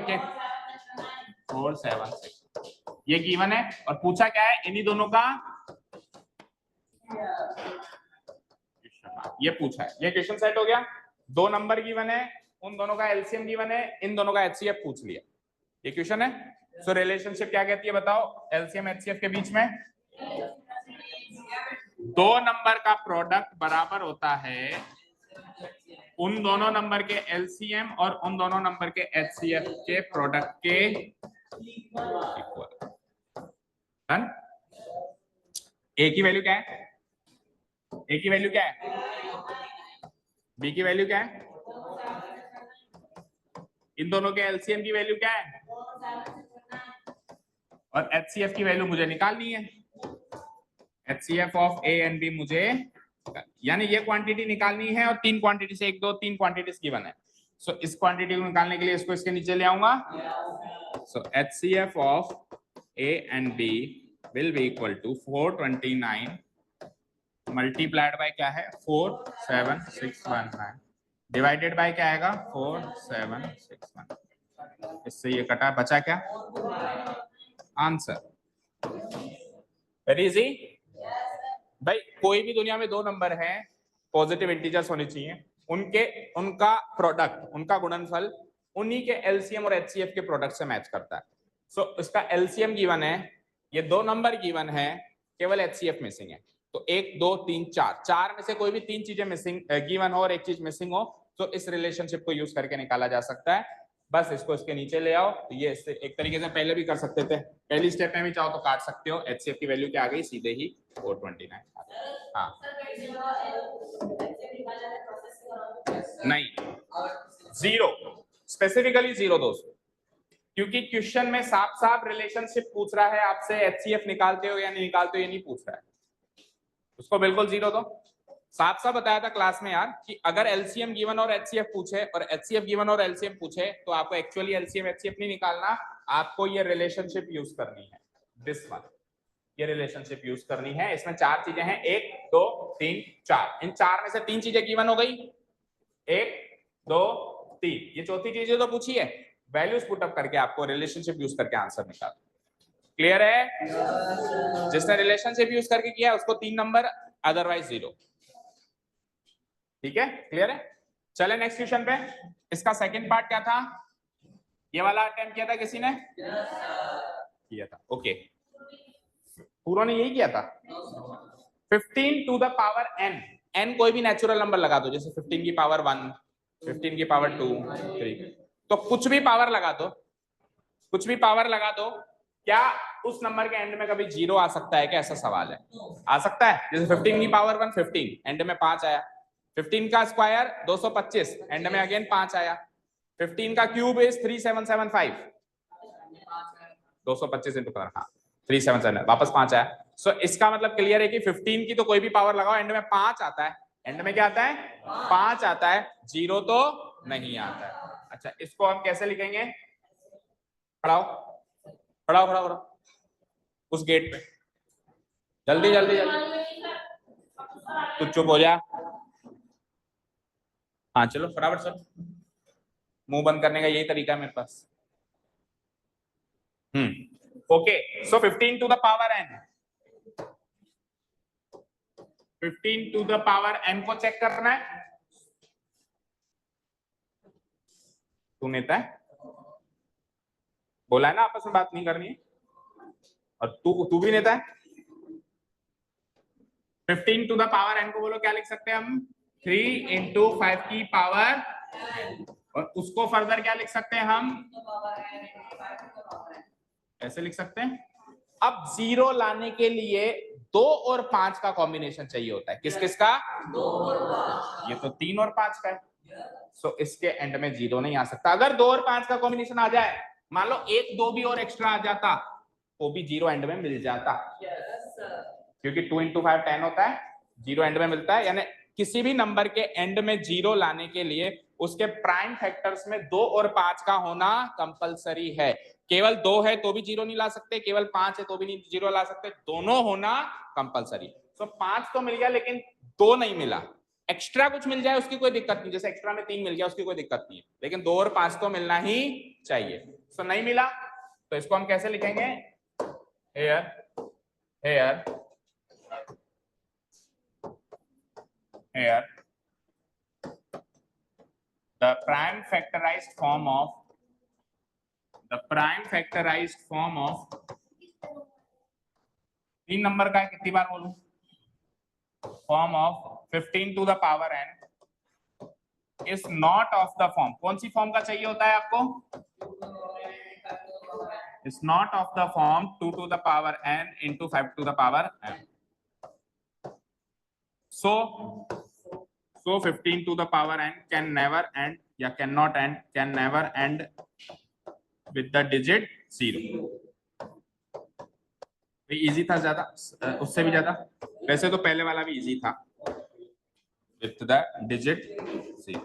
476 ये गिवन है। और पूछा क्या है? इन्हीं दोनों का ये पूछा है। ये क्वेश्चन सेट हो गया। 2 नंबर गिवन है, उन दोनों का एलसीएम गिवन है, इन दोनों का एचसीएफ पूछ लिया। ये क्वेश्चन है। सो रिलेशनशिप क्या कहती है बताओ एलसीएम एचसीएफ के बीच में? 2 नंबर का प्रोडक्ट बराबर होता है उन दोनों नंबर के एलसीएम और उन दोनों नंबर के एचसीएफ के प्रोडक्ट के इक्वल। ए की वैल्यू क्या है? ए की वैल्यू क्या है? बी की वैल्यू क्या है? इन दोनों के एलसीएम की वैल्यू क्या है? और एचसीएफ की वैल्यू मुझे निकालनी है। HCF of A and B मुझे, यानी ये क्वांटिटी निकालनी है और 3 क्वांटिटी से 1 2 3 क्वांटिटीज गिवन है। सो इस क्वांटिटी को निकालने के लिए इसको इसके नीचे ले आऊंगा। So HCF of A and B will be equal to 429 multiplied by क्या है? 47619 डिवाइडेड बाय क्या आएगा? 4761। इससे ये कटा, बचा क्या? आंसर। वेरी इजी भाई। कोई भी दुनिया में 2 नंबर हैं, पॉजिटिव इंटीजर्स होने चाहिए, उनका प्रोडक्ट, उनका गुणनफल उन्हीं के एलसीएम और एचसीएफ के प्रोडक्ट से मैच करता है। सो इसका एलसीएम गिवन है, ये 2 नंबर गिवन है, केवल एचसीएफ मिसिंग है। तो 1 2 3 4 में से कोई भी 3 चीजें मिसिंग गिवन हो और एक चीज मिसिंग हो तो इस रिलेशनशिप को यूज करके निकाला जा सकता है। बस इसको इसके नीचे ले आओ। तो ये एक तरीके से पहले भी कर सकते थे, पहली स्टेप में भी चाहो तो काट सकते हो। एचसीएफ की वैल्यू क्या आ गई? सीधे ही 429। हाँ नहीं, 0, स्पेसिफिकली 0 दोस्तों, क्योंकि क्वेश्चन में साफ साफ रिलेशनशिप पूछ रहा है आपसे। एचसीएफ निकालते हो या नहीं निकालते हो ये नहीं पूछ रहा है, उसको बिल्कुल 0 दो। साफ साफ बताया था क्लास में यार कि अगर एलसीएम गिवन और एचसीएफ पूछे और एचसीएफ गिवन और एलसीएम पूछे तो आपको एक्चुअली एलसीएम एचसीएफ नहीं निकालना, आपको ये रिलेशनशिप यूज करनी है, दिस वन, ये रिलेशनशिप यूज करनी है। इसमें चार चीजें हैं, 1 2 3 4, इन चार में से 3 चीजें गिवन हो गई, 1 2 3, ये चौथी चीजें तो पूछी है, वैल्यूज पुटअप करके आपको रिलेशनशिप यूज करके आंसर निकाल। क्लियर है? जिसने रिलेशनशिप यूज करके किया उसको 3 नंबर, अदरवाइज 0। ठीक है, क्लियर है? चले नेक्स्ट क्वेश्चन पे। इसका सेकंड पार्ट क्या था? ये वाला अटेम्प्ट किया था किसी ने? किया था, ओके। पूरा ने यही किया था। 15 to the power n, n कोई भी नेचुरल नंबर लगा दो, जैसे 15 की पावर 1, 15 की पावर 2, 3, तो कुछ भी पावर लगा दो, कुछ भी पावर लगा दो, क्या उस नंबर के एंड में कभी 0 आ सकता है क्या? ऐसा सवाल है। आ सकता है। जैसे 15 की पावर 1 15, एंड में 5 आया। 15 का स्क्वायर 225, एंड में अगेन 5 आया। 15 का क्यूब इज 3775, 225 इंटू 3775, वापस 5 आया। सो इसका मतलब क्लियर है कि 15 की तो कोई भी पावर लगाओ, एंड में 5 आता है। एंड में क्या आता है? 5 आता है, 0 तो नहीं आता है। अच्छा, इसको हम कैसे लिखेंगे? पढ़ाओ पढ़ाओ पढ़ाओ पढ़ाओ उस गेट पे, जल्दी जल्दी जल्दी, तू चुप हो जा। हाँ चलो फटाफट सर, मुंह बंद करने का यही तरीका है मेरे पास। Okay, so 15 to the power n, 15 to the power n को चेक करना है। तू नेता है, बोला है ना आपस में बात नहीं करनी है, और तू भी नेता है। 15 टू द पावर n को बोलो क्या लिख सकते हैं हम? 3 इंटू 5 की पावर, और उसको फर्दर क्या लिख सकते हैं हम? ऐसे लिख सकते हैं। अब 0 लाने के लिए 2 और 5 का कॉम्बिनेशन चाहिए होता है। किस किस का? 2 और 5। ये तो 3 और 5 का है। सो इसके एंड में 0 नहीं आ सकता। अगर 2 और 5 का कॉम्बिनेशन आ जाए, मान लो 1 2 भी और एक्स्ट्रा आ जाता, तो भी 0 एंड में मिल जाता, क्योंकि 2 इंटू 5 10 होता है, 0 एंड में मिलता है। यानी किसी भी नंबर के एंड में 0 लाने के लिए उसके प्राइम फैक्टर्स में 2 और 5 का होना कंपलसरी है। केवल 2 है तो भी 0 नहीं ला सकते, केवल 5 है तो भी नहीं 0 ला सकते, दोनों होना कंपलसरी। सो 5 तो मिल गया लेकिन 2 नहीं मिला। एक्स्ट्रा कुछ मिल जाए उसकी कोई दिक्कत नहीं, जैसे एक्स्ट्रा में 3 मिल गया उसकी कोई दिक्कत नहीं है, लेकिन 2 और 5 तो मिलना ही चाहिए। सो नहीं मिला तो इसको हम कैसे लिखेंगे? Here here here the prime factorized form of तीन नंबर का है, कितनी बार बोलूं? Form of 15 to the power n is not of the form. कौन सी फॉर्म का चाहिए होता है आपको? Is not of the form 2 to the power n into 5 to the power n। so 15 to the power n can never end या cannot end, can never end with the digit 0। Easy था ज्यादा, उससे भी ज्यादा। वैसे तो पहले वाला भी इजी था, with the digit 0।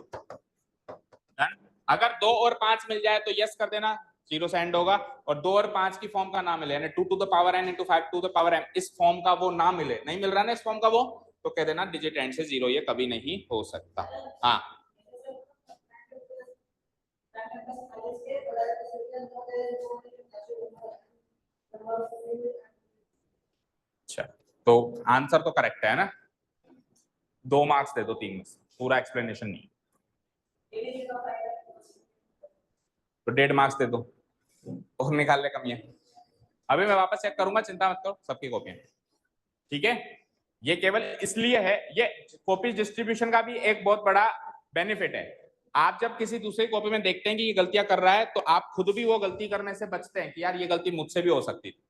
अगर 2 और 5 मिल जाए तो यस कर देना, 0 से एंड होगा। और 2 और 5 की फॉर्म का ना मिले, यानी 2 to the power n into 5 to the power m, इस फॉर्म का वो ना मिले, नहीं मिल रहा ना इस फॉर्म का वो, तो कह देना डिजिट एंड से 0 ये कभी नहीं हो सकता। हाँ अच्छा, तो आंसर तो करेक्ट है ना? 2 मार्क्स दे दो 3 में से, पूरा एक्सप्लेनेशन नहीं, तो 1.5 मार्क्स दे दो और निकाल ले कमियां। अभी मैं वापस चेक करूंगा, चिंता मत करो, सबकी कॉपियां। ठीक है, ये केवल इसलिए है, ये कॉपी डिस्ट्रीब्यूशन का भी एक बहुत बड़ा बेनिफिट है। आप जब किसी दूसरी कॉपी में देखते हैं कि ये गलतियां कर रहा है, तो आप खुद भी वो गलती करने से बचते हैं कि यार ये गलती मुझसे भी हो सकती थी।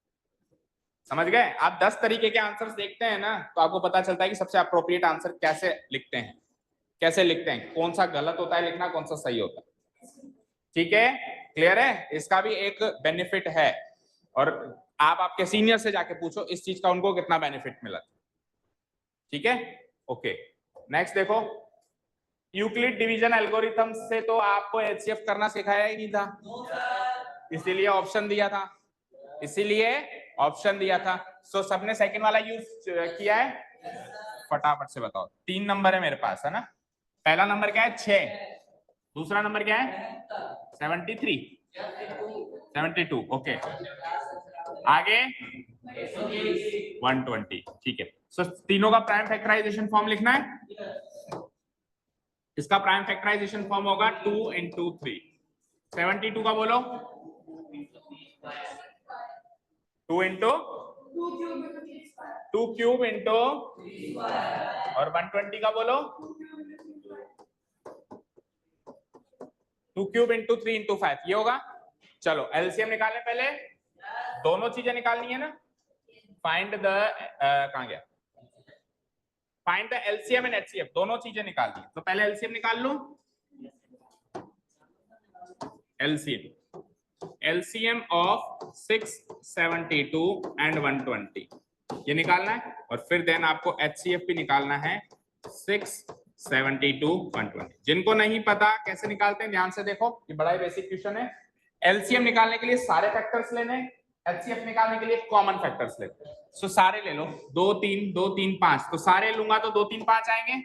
समझ गए? आप 10 तरीके के आंसर्स देखते हैं ना, तो आपको पता चलता है कि सबसे अप्रोप्रिएट आंसर कैसे लिखते हैं, कैसे लिखते हैं, कौन सा गलत होता है लिखना, कौन सा सही होता है। ठीक है, क्लियर है? इसका भी एक बेनिफिट है, और आप आपके सीनियर से जाके पूछो इस चीज का उनको कितना बेनिफिट मिला। ठीक है, ओके। नेक्स्ट देखो, यूक्लिड डिवीजन एल्गोरिथम से तो आपको एचसीएफ करना सिखाया ही नहीं था, इसीलिए ऑप्शन दिया था, सो सबने सेकंड वाला यूज किया है। फटाफट से बताओ, 3 नंबर है मेरे पास, है ना। पहला नंबर क्या है 6, दूसरा नंबर क्या है 73, 72, ओके, आगे 120, ठीक है। सो तीनों का प्राइम फैक्टराइजेशन फॉर्म लिखना है। इसका प्राइम फैक्टराइजेशन फॉर्म होगा 2 into 3। 72 का बोलो 2 into 2 क्यूब into, और 120 का बोलो 2 क्यूब into 3 into 5, ये होगा। चलो एलसीएम निकालें, पहले दोनों चीजें निकालनी है ना। फाइंड द कहां गया, find the LCM and HCF, दोनों चीजें निकालनी है। तो पहले एलसीएम निकाल लो, एलसीएम ऑफ 672 एंड 120 ये निकालना है, और फिर देन आपको एचसीएफ भी निकालना है 672 120। जिनको नहीं पता कैसे निकालते हैं ध्यान से देखो, ये बड़ा ही बेसिक क्वेश्चन है। एलसीएम निकालने के लिए सारे फैक्टर्स लेने, एचसीएफ निकालने के लिए कॉमन फैक्टर्स लेते हैं। सो सारे ले लो, 2 3 2 3 5, तो सारे लूंगा तो 2 3 5 आएंगे।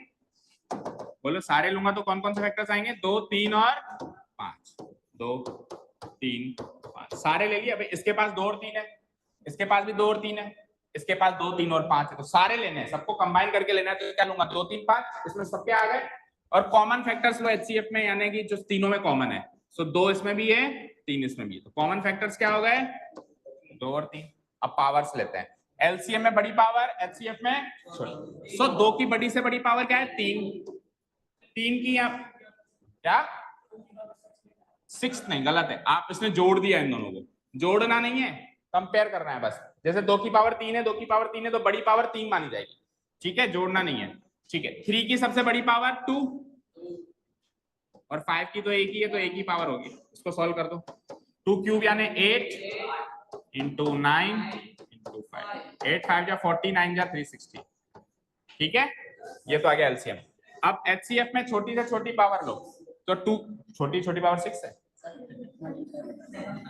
बोलो सारे लूंगा तो कौन कौन से फैक्टर्स आएंगे, 2 3 और 5, 2 3 5 सारे ले लिए। अब इसके पास 2 और 3 है, इसके पास भी 2 और 3 है, इसके पास 2 3 और 5 है, तो सारे लेने हैं, सबको कंबाइन करके लेना है। तो क्या लूंगा 2 3 5, इसमें सबके आ गए। और कॉमन फैक्टर्स लो एचसीएफ में, यानी कि जो तीनों में कॉमन है। सो 2 इसमें भी है, 3 इसमें भी है, तो कॉमन फैक्टर्स क्या हो गए 2 और 3। अब पावर्स लेते हैं, एलसीएम में बड़ी पावर, एचसीएफ में छोटी। सो 2 की बड़ी से बड़ी पावर क्या है 3, 3 की क्या 6 नहीं, गलत है, आप इसमें जोड़ दिया, इन दोनों को जोड़ना नहीं है, कंपेयर करना है बस। जैसे 2 की पावर 3 है, 2 की पावर 3 है, तो बड़ी पावर 3 मानी जाएगी, ठीक है, जोड़ना नहीं है, ठीक है। 3 की सबसे बड़ी पावर 2, और 5 की तो एक ही है, तो एक ही पावर होगी, इसको सॉल्व कर दो। 2 क्यूब यानी 8 into 9 into 5, 8 5 जा 40, 9 जा 360, ठीक है, ये तो आ गया एलसीएम। अब एचसीएफ में छोटी से छोटी पावर लो, तो 2, छोटी छोटी पावर 6 है,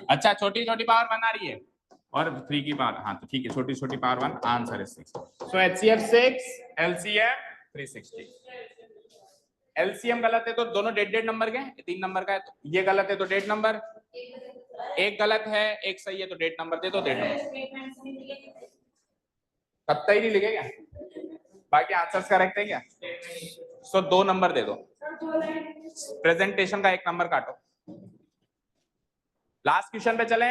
अच्छा छोटी छोटी पावर 1 आ रही है, और 3 की पावर, हाँ तो ठीक है, छोटी छोटी पावर 1, आंसर है 6। सो एचसीएफ 6, एलसीएम 360। एलसीएम गलत है तो दोनों डेड नंबर के, 3 नंबर का है, तो ये गलत है तो डेड नंबर, एक गलत है एक सही है, तो डेड नंबर दे दो, डेड नंबर कत्ता ही नहीं लिखेगा, बाकी आंसर्स करेक्ट है क्या। सो 2 नंबर दे दो, प्रेजेंटेशन का 1 नंबर काटो। लास्ट क्वेश्चन पे चले,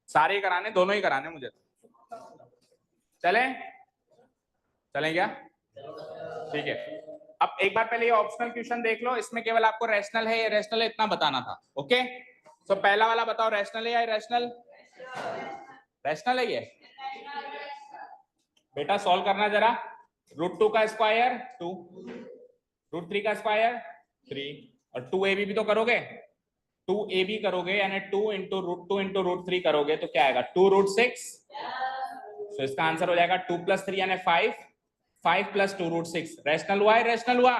सारे ही कराने, दोनों ही कराने मुझे, चले क्या, ठीक है। अब एक बार पहले ये ऑप्शनल क्वेश्चन देख लो, इसमें केवल आपको रैशनल है या इरेशनल है इतना बताना था, ओके। सो पहला वाला बताओ, रैशनल है या इरेशनल, रैशनल है ये, बेटा सॉल्व करना जरा। √2 का स्क्वायर 2, √3 का स्क्वायर 3, और 2ab भी तो करोगे, 2ab करोगे यानी 2 into √2 into √3 करोगे तो क्या आएगा 2√6। तो इसका आंसर हो जाएगा 2 + 3 यानी 5, 5 + 2 √6। रैशनल हुआ, इरेशनल हुआ,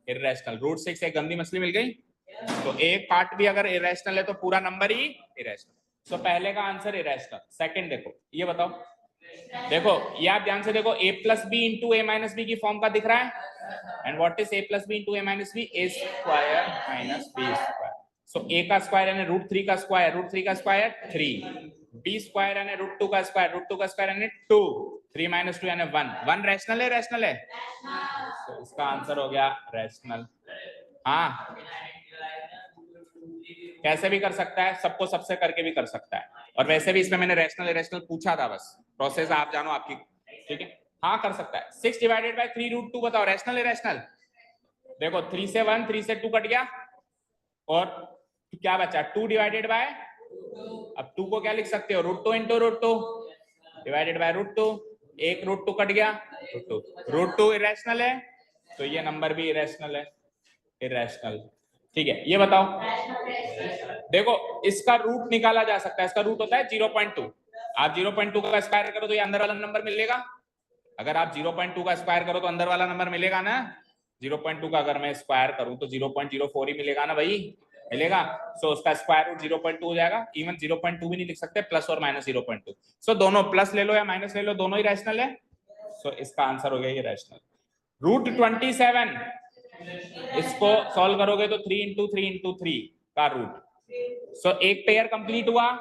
इरेशनल। √6 एक गंदी मछली मिल गई, तो एक पार्ट भी अगर इरेशनल है तो पूरा नंबर ही इरेशनल। तो पहले का आंसर इरेशनल। सेकंड देखो, ये बताओ, देखो ये आप ध्यान से देखो, a + b into a - b की फॉर्म का दिख रहा है, and what is a + b into a - b, a² - b²। So a का स्क्वायर यानी √3 का स्क्वायर, √3 का स्क्वायर 3, b² यानी √2 का स्क्वायर, √2 का स्क्वायर यानी 2, 3 - 2 यानी 1, 1 रैशनल है, रैशनल है, तो इसका आंसर हो गया रैशनल। हाँ कैसे भी कर सकता है, सबको सबसे करके भी कर सकता है, और वैसे भी इसमें मैंने रैशनल इरेशनल पूछा था, बस प्रोसेस आप जानो आपकी, ठीक है। हाँ कर सकता है। 6 / 3√2 बताओ, रैशनल इरेशनल। देखो 3 से 1, 3 से 2 कट गया, और क्या बचा 2 / अब 2 को क्या लिख सकते हो, √2 into √2 डिवाइडेड बाय √2, एक √2 कट गया, √2 इरेशनल है, तो ये नंबर भी इरेशनल है, इरेशनल, ठीक है। ये बताओ, देखो इसका रूट निकाला जा सकता है, इसका रूट होता है 0.2, आप 0.2 का स्क्वायर करो तो ये अंदर वाला नंबर मिलेगा। अगर आप 0.2 का स्क्वायर करो तो अंदर वाला नंबर मिलेगा ना। 0.2 का अगर मैं स्क्वायर करूं तो 0.04 ही मिलेगा ना भाई, मिलेगा। सो उसका स्क्वायर रूट 0.2 हो जाएगा। इवन 0.2 भी नहीं लिख सकते, प्लस और माइनस 0.2। सो दोनों प्लस ले लो या माइनस ले लो, दोनों ही रैशनल है। सो इसका आंसर हो गया ये रैशनल। रूट 27 इसको सॉल्व करोगे तो 3 इंटू 3 इंटू 3 का रूट। सो एक पेयर कंप्लीट हुआ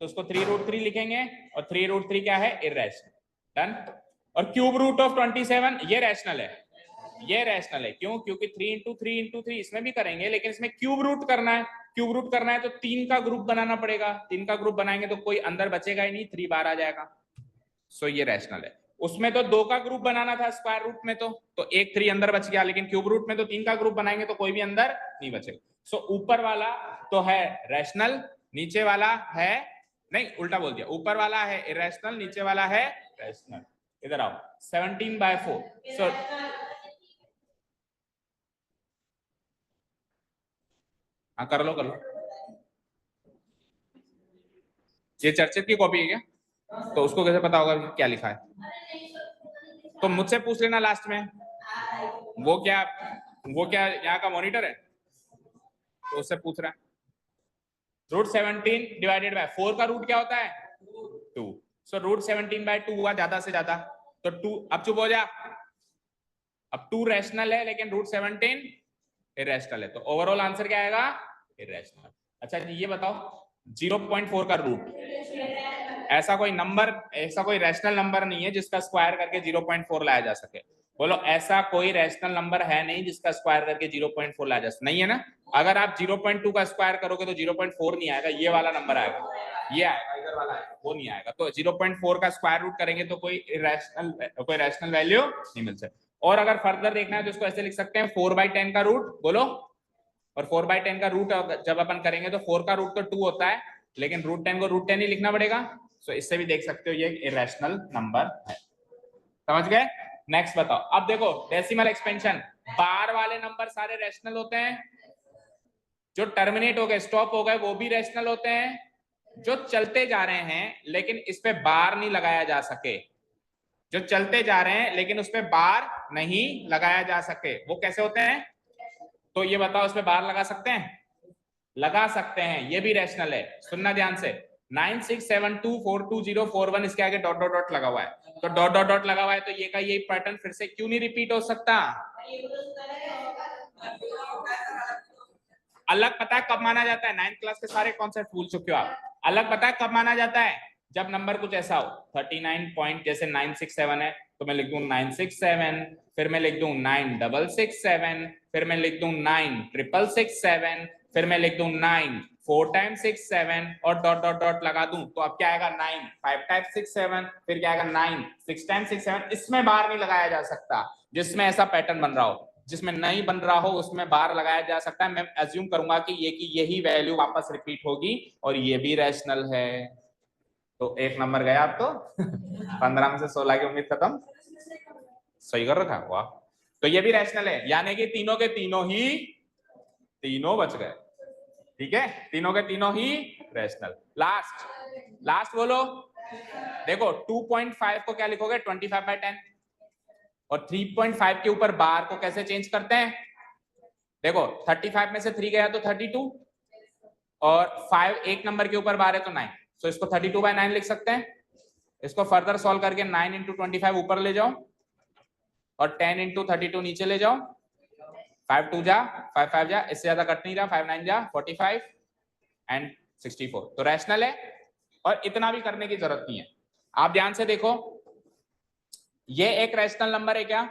तो उसको 3√3 लिखेंगे, और 3√3 क्या है, इररेशनल। डन। और क्यूब रूट ऑफ 27 ये रैशनल है, ये रैशनल है। क्यों? क्योंकि 3 इंटू 3 इंटू 3 इसमें भी करेंगे, लेकिन इसमें क्यूब रूट करना है। क्यूब रूट करना है तो 3 का ग्रुप बनाना पड़ेगा। 3 का ग्रुप बनाएंगे तो कोई अंदर बचेगा ही नहीं, 3 बार आ जाएगा। सो ये रैशनल है। उसमें तो 2 का ग्रुप बनाना था स्क्वायर रूट में, तो एक 3 अंदर बच गया, लेकिन क्यूब रूट में तो 3 का ग्रुप बनाएंगे तो कोई भी अंदर नहीं बचेगा। सो ऊपर वाला तो है रैशनल, नीचे वाला है, नहीं उल्टा बोल दिया, ऊपर वाला है इरेशनल, नीचे वाला है रैशनल। इधर आओ, 17/4। सो हाँ कर लो कर लो। ये चर्चित की कॉपी है क्या? तो उसको कैसे पता होगा क्या लिखा है? तो मुझसे पूछ लेना लास्ट में। वो क्या यहाँ का मॉनिटर है, तो उससे पूछ रहा है। रूट 17 डिवाइडेड बाय 4 का रूट क्या होता है? 2। सो रूट 17/2 हुआ ज्यादा से ज्यादा, तो 2। अब चुप हो जा। अब 2 रैशनल है लेकिन रूट 17 इरेशनल है, तो ओवरऑल आंसर क्या आएगा? इरेशनल। अच्छा जी ये बताओ, 0.4 का रूट, ऐसा कोई नंबर, ऐसा कोई रैशनल नंबर नहीं है जिसका स्क्वायर करके 0.4 लाया जा सके। बोलो, ऐसा कोई रैशनल नंबर है नहीं जिसका स्क्वायर करके 0.4 लाया जा सके, नहीं है ना। अगर आप 0.2 का स्क्वायर करोगे तो 0.4 नहीं आएगा, ये वाला नंबर आएगा, ये आएगा, इधर वाला आएगा, वो नहीं आएगा। तो 0.4 का स्क्वायर रूट करेंगे तो कोई रैशनल वैल्यू नहीं मिल सकती। और अगर फर्दर देखना है तो इसको ऐसे लिख सकते हैं, 4/10 का रूट, बोलो। और 4/10 का रूट जब अपन करेंगे तो 4 का रूट तो 2 होता है, लेकिन रूट 10 को रूट 10 ही लिखना पड़ेगा। सो इससे भी देख सकते हो ये इरेशनल नंबर है। समझ गए? नेक्स्ट बताओ। अब देखो डेसिमल एक्सपेंशन, बार वाले नंबर सारे रैशनल होते हैं, जो टर्मिनेट हो गए, स्टॉप हो गए, वो भी रैशनल होते हैं, जो चलते जा रहे हैं लेकिन इस पे बार नहीं लगाया जा सके, जो चलते जा रहे हैं लेकिन उस पे बार नहीं लगाया जा सके, वो कैसे होते हैं? तो ये बताओ, उस पे बार लगा सकते हैं? लगा सकते हैं, ये भी रैशनल है। सुनना ध्यान से, 9672424041 इसके आगे डॉट डॉट डॉट लगा हुआ है, तो डॉट डॉट डॉट लगा हुआ है, तो ये का यही पैटर्न फिर से क्यों नहीं रिपीट हो सकता? अलग पता है कब माना जाता है? 9th क्लास के सारे कॉन्सेप्ट भूल चुके हो आप। अलग पता है कब माना जाता है? जब नंबर कुछ ऐसा हो, 39 पॉइंट, जैसे 967 है तो मैं लिख दूं 967, फिर मैं लिख दूं 9667, फिर मैं लिख दूं 9667, फिर मैं लिख दूं 9 4 टाइम्स 6 7 और डॉट डॉट डॉट लगा दूं, तो अब क्या आएगा? 9 5 टाइम्स 6 7, फिर क्या आएगा? 9 6 टाइम्स 6 7। इसमें बार नहीं लगाया जा सकता। जिसमें ऐसा पैटर्न बन रहा हो, जिसमें नहीं बन रहा हो, उसमें बार लगाया जा सकता है। मैं अज्यूम करूंगा कि यही वैल्यू वापस रिपीट होगी, और ये भी रैशनल है। तो एक नंबर गया आप तो 15 में से 16 की उम्मीद खत्म। सही कर रखा, वाह। तो ये भी रैशनल है, यानी कि तीनों के तीनों बच गए। ठीक है, तीनों के तीनों ही रैशनल। लास्ट बोलो। देखो 2.5 को क्या लिखोगे? 25/10। और 3.5 के ऊपर बार को कैसे चेंज करते हैं? देखो 35 में से 3 गया तो 32, और 5 एक नंबर के ऊपर बार है तो 9, तो इसको 32/9 लिख सकते हैं। इसको फर्दर सॉल्व करके 9 × 25 ऊपर ले जाओ, और 10 × 32 नीचे ले जाओ। 5 2 जा, 5 5 जा, इससे ज्यादा कट नहीं रहा, 5 9 जा 45 एंड 64। तो रैशनल है, और इतना भी करने की जरूरत नहीं है। आप ध्यान से देखो, ये एक रैशनल नंबर है क्या?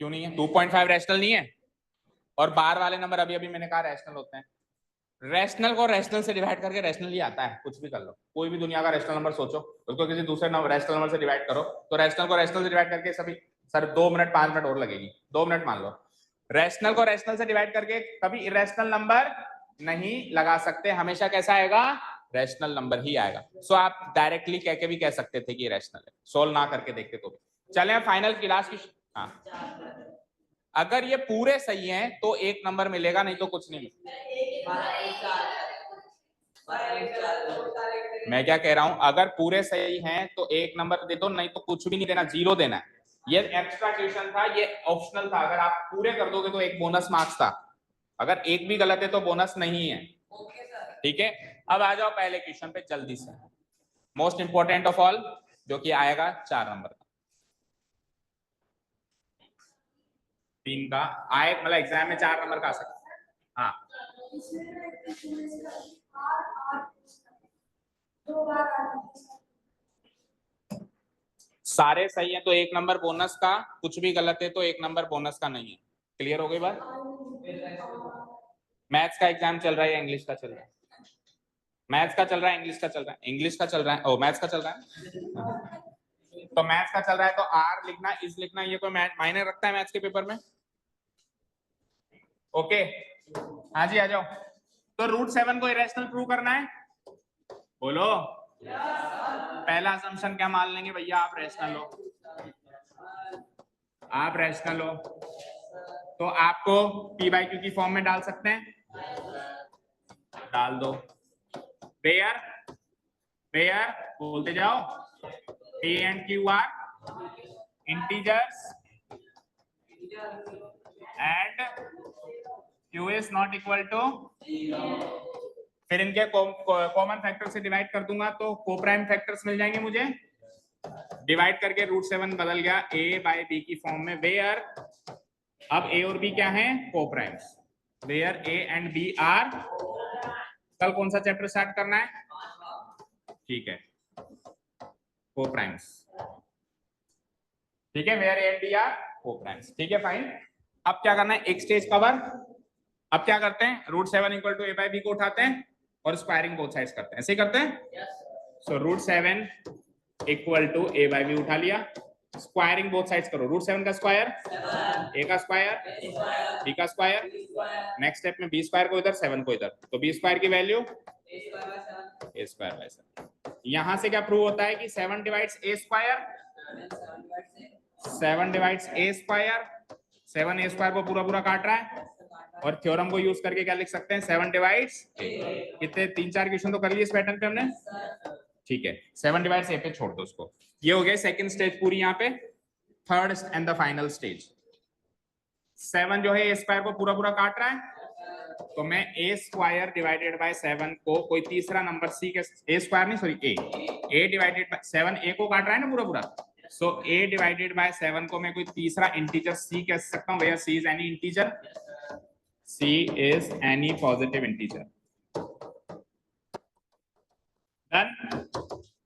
क्यों नहीं है? 2.5 रैशनल नहीं है? और बार वाले नंबर अभी अभी मैंने कहा रैशनल होते हैं। रैशनल को रैशनल से डिवाइड करके रैशनल ही आता है, कुछ भी कर लो। कोई भी दुनिया का रैशनल नंबर सोचो, उसको किसी दूसरे रैशनल नंबर से डिवाइड करो, तो रैशनल को रैशनल से डिवाइड करके सभी, सर 2 मिनट 5 मिनट और लगेगी, 2 मिनट मान लो। रैशनल को रैशनल से डिवाइड करके कभी इरेशनल नंबर नहीं लगा सकते, हमेशा कैसा आएगा? रैशनल नंबर ही आएगा। सो आप डायरेक्टली कह के भी कह सकते थे कि रैशनल है, सोल्व ना करके देखते तो भी। चले फाइनल क्लास की। हाँ, अगर ये पूरे सही हैं तो 1 नंबर मिलेगा, नहीं तो कुछ नहीं मिलेगा। मैं क्या कह रहा हूं, अगर पूरे सही हैं तो एक नंबर दे दो, नहीं तो कुछ भी नहीं देना, 0 देना है। ये एक्स्ट्रा ट्यूशन था, ये ऑप्शनल था, अगर आप पूरे कर दोगे तो एक बोनस मार्क्स था, अगर एक भी गलत है तो बोनस नहीं है। ठीक है, अब आ जाओ पहले क्वेश्चन पे जल्दी से, मोस्ट इंपोर्टेंट ऑफ ऑल, जो कि आएगा 4 नंबर का, 3 का आए, मतलब एग्जाम में 4 नंबर का आ सकता है। हाँ सारे सही है तो 1 नंबर बोनस का, कुछ भी गलत है तो 1 नंबर बोनस का नहीं है। क्लियर हो गई बात? मैथ्स का एग्जाम चल रहा है या इंग्लिश का चल रहा है? मैथ्स का चल रहा है, इंग्लिश का चल रहा है? इंग्लिश का चल रहा है, ओ मैथ्स का चल रहा है। तो मैथ्स का चल रहा है तो आर लिखना, इज लिखना, ये कोई मायने रखता है मैथ्स के पेपर में? ओके, हाँ जी आ जाओ। तो √7 को इरेशनल प्रूव करना है, बोलो। पहला असम्पशन क्या मान लेंगे भैया, आप रैशनल हो, आप रैशनल हो, तो आपको p/q की फॉर्म में डाल सकते हैं, डाल दो। वेयर वेयर बोलते जाओ, p and q are integers and q is not equal to, फिर इनके कॉमन फैक्टर से डिवाइड कर दूंगा तो कोप्राइम फैक्टर्स मिल जाएंगे मुझे, डिवाइड करके √7 बदल गया a/b की फॉर्म में, वेयर अब a और b क्या है, coprimes, where a and b are, कल कौन सा चैप्टर स्टार्ट करना है? ठीक है, कोप्राइम्स, ठीक है, where a and b are coprimes, ठीक है फाइन। अब क्या करना है, एक स्टेज कवर। अब क्या करते हैं, √7 इक्वल टू a/b को उठाते हैं और स्क्वायरिंग बोथ साइड्स करते हैं, ऐसे ही करते हैं। सो √7 इक्वल टू a/b उठा लिया, स्क्वायरिंग बोथ साइड्स करो, √7 का स्क्वायर a का स्क्वायर b का स्क्वायर, नेक्स्ट स्टेप में b स्क्वायर को इधर 7 को इधर, तो b स्क्वायर की वैल्यू a स्क्वायर बाय 7। यहां से क्या प्रूव होता है कि 7 divides a square, 7 divides a square, 7 a square को पूरा पूरा काट रहा है, और थ्योरम को यूज करके क्या लिख सकते हैं, 7 डिवाइड्स a। कितने 3-4 क्वेश्चन तो कर लिए इस पैटर्न पे हमने, ठीक है, 7 डिवाइड्स a पे छोड़ दो उसको। ये हो गया सेकंड स्टेज पूरी, यहाँ पे third and the final stage. 7 जो है a स्क्वायर को पूरा पूरा काट रहा है, तो मैं a स्क्वायर डिवाइडेड बाय 7 को कोई तीसरा नंबर c के, a स्क्वायर नहीं sorry a divided by 7 a को काट रहा है ना पूरा पूरा, सो a डिवाइडेड बाय 7 को मैं कोई तीसरा इंटीजर c कह सकता हूं, where c is any integer, c is any positive integer. Done,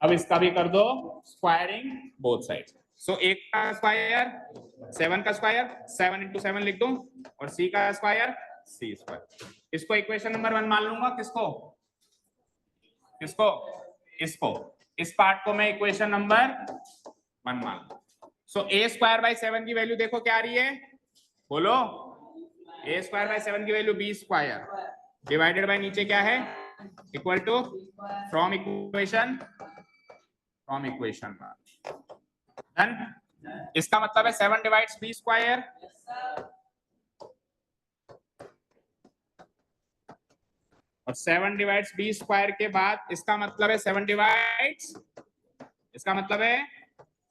अब इसका भी कर दो स्क्वायरिंग बोथ साइड्स। सो एक का स्क्वायर 7 का स्क्वायर 7 into 7 लिख दूं, और c का स्क्वायर c स्क्वायर। इसको इक्वेशन नंबर 1 मान लूंगा, किसको किसको, इसको, इस पार्ट को मैं इक्वेशन नंबर 1 मान लूं। सो a स्क्वायर बाय 7 की वैल्यू देखो क्या आ रही है, बोलो, a स्क्वायर बाय 7 की value b square divided by नीचे क्या है, equal to from equation done. इसका मतलब है 7 डिवाइड्स b स्क्वायर, और 7 डिवाइड्स b स्क्वायर के बाद इसका मतलब है 7 डिवाइड्स, इसका मतलब है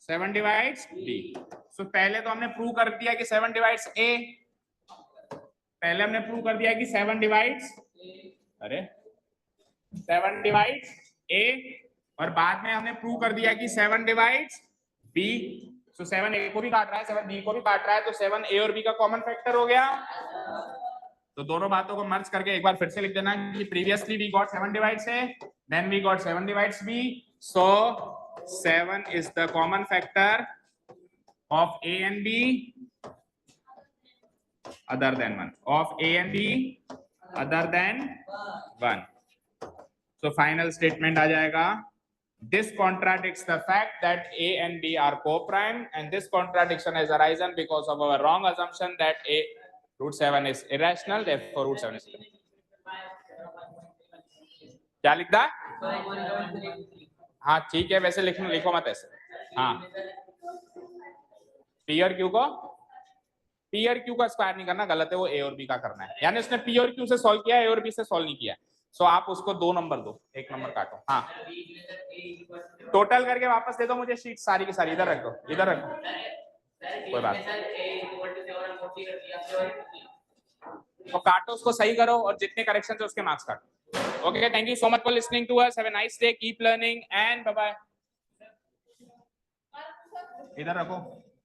7 डिवाइड्स b। सो पहले तो हमने प्रूव कर दिया कि 7 डिवाइड्स a, पहले हमने प्रूव कर दिया कि 7 डिवाइड्स, अरे 7 डिवाइड्स a, और बाद में हमने प्रूव कर दिया कि 7 डिवाइड्स b। सो 7 a को भी काट रहा है, 7 b को भी काट रहा है, तो 7 a और b का कॉमन फैक्टर हो गया। तो दोनों बातों को मर्ज करके एक बार फिर से लिख देना कि previously we got 7 divides a, then we got 7 divides b, so 7 is the common factor of a and b other than 1, of a and b other than 1। so final statement आ जाएगा, this contradicts the fact that a and b are co-prime, and this contradiction has arisen because of our wrong assumption that a √7 is irrational, therefore √7 is irrational। क्या लिखता है? हाँ ठीक है, वैसे लिखो मत ऐसे, हाँ p और q को, p और q का स्क्वायर नहीं करना, गलत है, वो a और b का करना है, यानी उसने p और q से सॉल्व किया, a और b से सॉल्व नहीं किया। सो आप उसको 2 नंबर दो, 1 नंबर काटो। हाँ टोटल करके वापस दे दो मुझे शीट सारी की सारी, इधर रख दो, इधर रख दो, कोई बात तो काटो उसको सही करो और जितने करेक्शन है उसके मार्क्स काटो। Okay thank you so much for listening to us, have a nice day, keep learning and bye bye. इधर रखो।